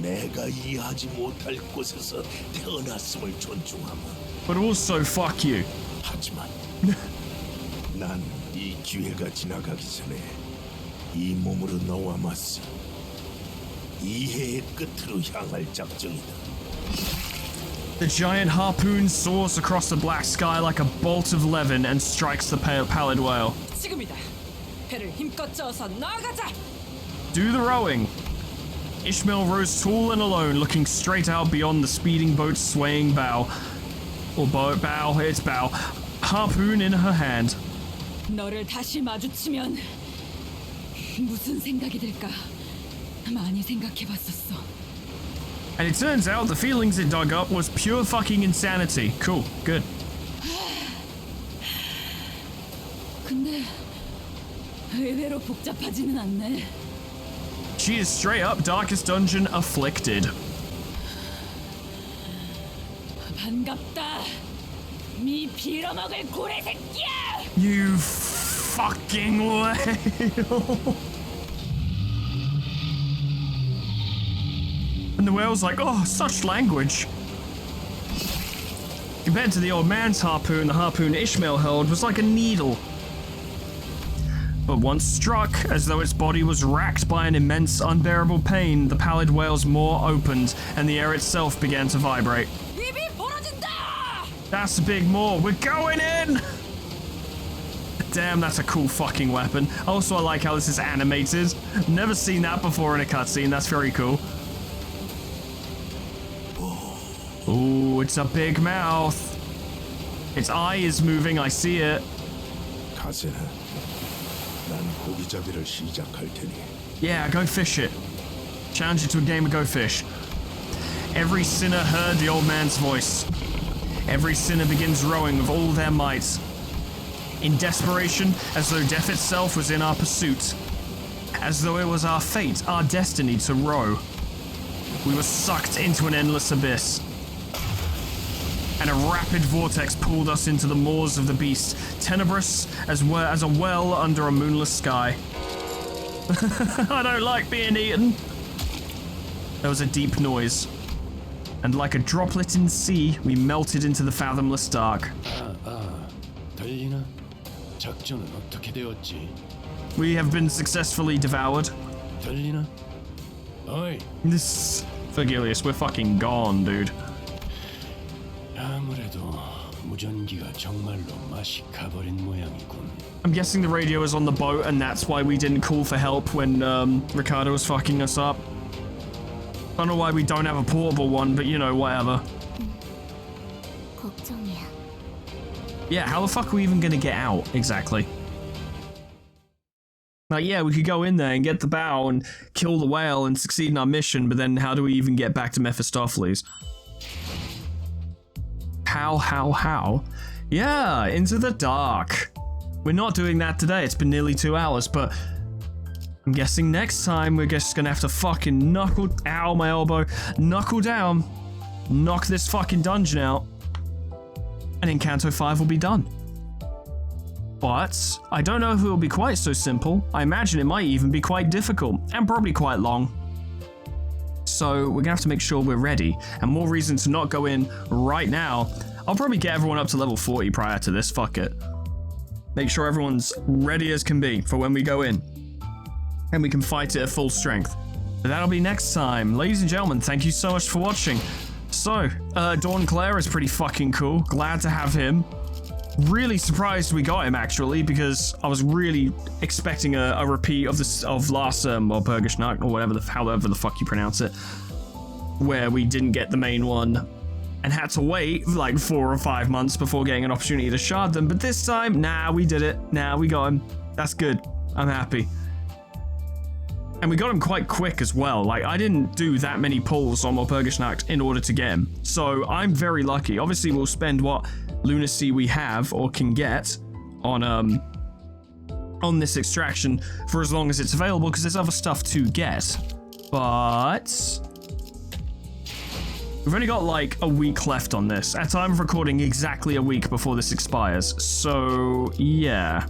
내가 이해하지 못할 곳에서 태어났음을 존중하며 But also, fuck you. 하지만 난 이 기회가 지나가기 전에 이 몸으로 너와 맞서 이해의 끝으로 향할 작정이다. The giant harpoon soars across the black sky like a bolt of levin and strikes the pallid whale. 지금이다. 배를 힘껏 저어서 나가자. Do the rowing. Ishmael rose tall and alone, looking straight out beyond the speeding boat's swaying bow. Or bow, it's bow. Harpoon in her hand. 너를 다시 마주치면 무슨 생각이 들까? 많이 생각해봤었어. And it turns out the feelings it dug up was pure fucking insanity. Cool, good. 근데 의외로 복잡하지는 않네. She is straight up Darkest Dungeon afflicted. 반갑다. 미 빌어먹을 고래 새끼야! You fucking whale. And the whale's like, oh, such language. Compared to the old man's harpoon, the harpoon Ishmael held was like a needle. But once struck, as though its body was racked by an immense, unbearable pain, the pallid whale's maw opened, and the air itself began to vibrate. 입이 벌어진다! That's a big maw. We're going in! Damn, that's a cool fucking weapon. Also, I like how this is animated. Never seen that before in a cutscene. That's very cool. Ooh, it's a big mouth. Its eye is moving. I see it. 가세나, 난 고기잡이를 시작할 테니. Yeah, go fish it. Challenge you to a game of go fish. Every sinner heard the old man's voice. Every sinner begins rowing with all their might. In desperation, as though death itself was in our pursuit. As though it was our fate, our destiny to row. We were sucked into an endless abyss. And a rapid vortex pulled us into the maws of the beast, tenebrous as a well under a moonless sky. I don't like being eaten. There was a deep noise. And like a droplet in sea, we melted into the fathomless dark. 들리나? 작전은 어떻게 되었지? We have been successfully devoured. 들리나? 어이. This Vergilius, we're fucking gone, dude. 아무래도 무전기가 정말로 맛이 가버린 모양이군. I'm guessing the radio is on the boat, and that's why we didn't call for help when Ricardo was fucking us up. I don't know why we don't have a portable one, but you know, whatever. 걱정이야. Yeah, how the fuck are we even gonna get out, exactly? Like, yeah, we could go in there and get the bow and kill the whale and succeed in our mission, but then how do we even get back to Mephistopheles? How? Yeah, into the dark. We're not doing that today, it's been nearly 2 hours, but I'm guessing next time we're just gonna have to fucking ow, my elbow, knuckle down, knock this fucking dungeon out, and then Canto 5 will be done. But I don't know if it will be quite so simple. I imagine it might even be quite difficult, and probably quite long. So we're gonna have to make sure we're ready, and more reason to not go in right now. I'll probably get everyone up to level 40 prior to this, fuck it. Make sure everyone's ready as can be for when we go in. And we can fight it at full strength. But that'll be next time. Ladies and gentlemen, thank you so much for watching. So, Dawn Claire is pretty fucking cool. Glad to have him. Really surprised we got him, actually, because I was really expecting a repeat of this of last or Burgerschnacht, or however the fuck you pronounce it, where we didn't get the main one and had to wait like 4 or 5 months before getting an opportunity to shard them. But this time, nah, we did it. Nah, we got him. That's good. I'm happy. And we got him quite quick as well. Like, I didn't do that many pulls on Burgerschnacht in order to get him. So I'm very lucky. Obviously, we'll spend what lunacy we have or can get on this extraction for as long as it's available, because there's other stuff to get. But we've only got like a week left on this. At time of recording, exactly a week before this expires. So yeah.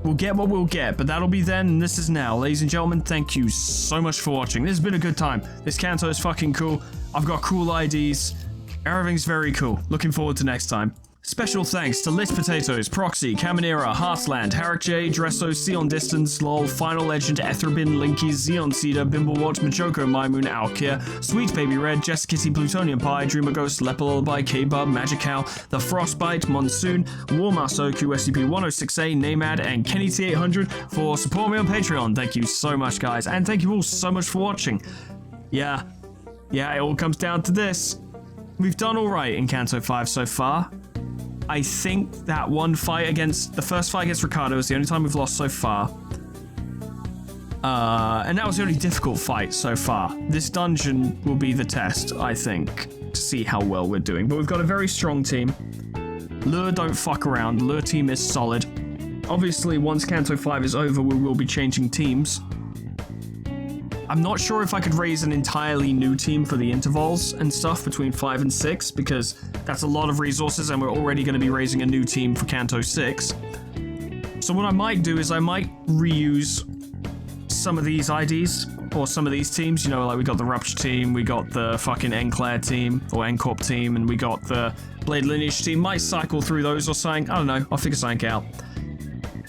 We'll get what we'll get, but that'll be then, and this is now. Ladies and gentlemen, thank you so much for watching. This has been a good time. This Kanto is fucking cool. I've got cool IDs. Everything's very cool. Looking forward to next time. Special thanks to Lit Potatoes, Proxy, Caminera, Heartland, Harrick J, Dresso, Sion Distance, LOL, Final Legend, Etherbin, Linky, Xeon Cedar, Bimblewatch, Majoko, Mymoon, Alkia, Sweet Baby Red, Jessica Kitty, Plutonium Pie, Dreamer Ghost, Lepallullaby, K-Bub, Magic Cow, The Frostbite, Monsoon, Warmaster, QSCP-106A, Namad, and Kenny T800 for supporting me on Patreon. Thank you so much, guys, and thank you all so much for watching. Yeah, it all comes down to this. We've done alright in Kanto 5 so far. I think that one fight the first fight against Ricardo is the only time we've lost so far. And that was the only difficult fight so far. This dungeon will be the test, I think, to see how well we're doing. But we've got a very strong team. Lure don't fuck around. The Lure team is solid. Obviously, once Kanto 5 is over, we will be changing teams. I'm not sure if I could raise an entirely new team for the intervals and stuff between 5 and 6, because that's a lot of resources and we're already going to be raising a new team for Kanto 6. So what I might do is I might reuse some of these IDs, or some of these teams, you know, like we got the Rupture team, we got the fucking Enclair team, or Encorp team, and we got the Blade Lineage team. Might cycle through those or something, I don't know, I'll figure something out.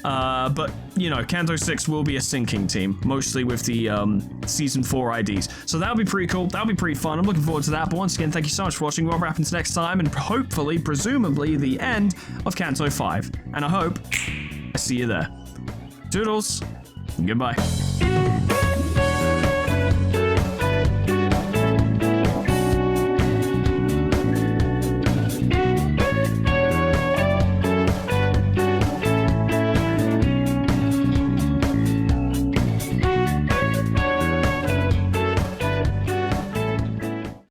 But, you know, Kanto 6 will be a sinking team, mostly with the Season 4 IDs. So that'll be pretty cool, that'll be pretty fun, I'm looking forward to that. But once again, thank you so much for watching. Whatever happens next time, and hopefully, presumably, the end of Kanto 5. And I hope I see you there. Toodles, goodbye.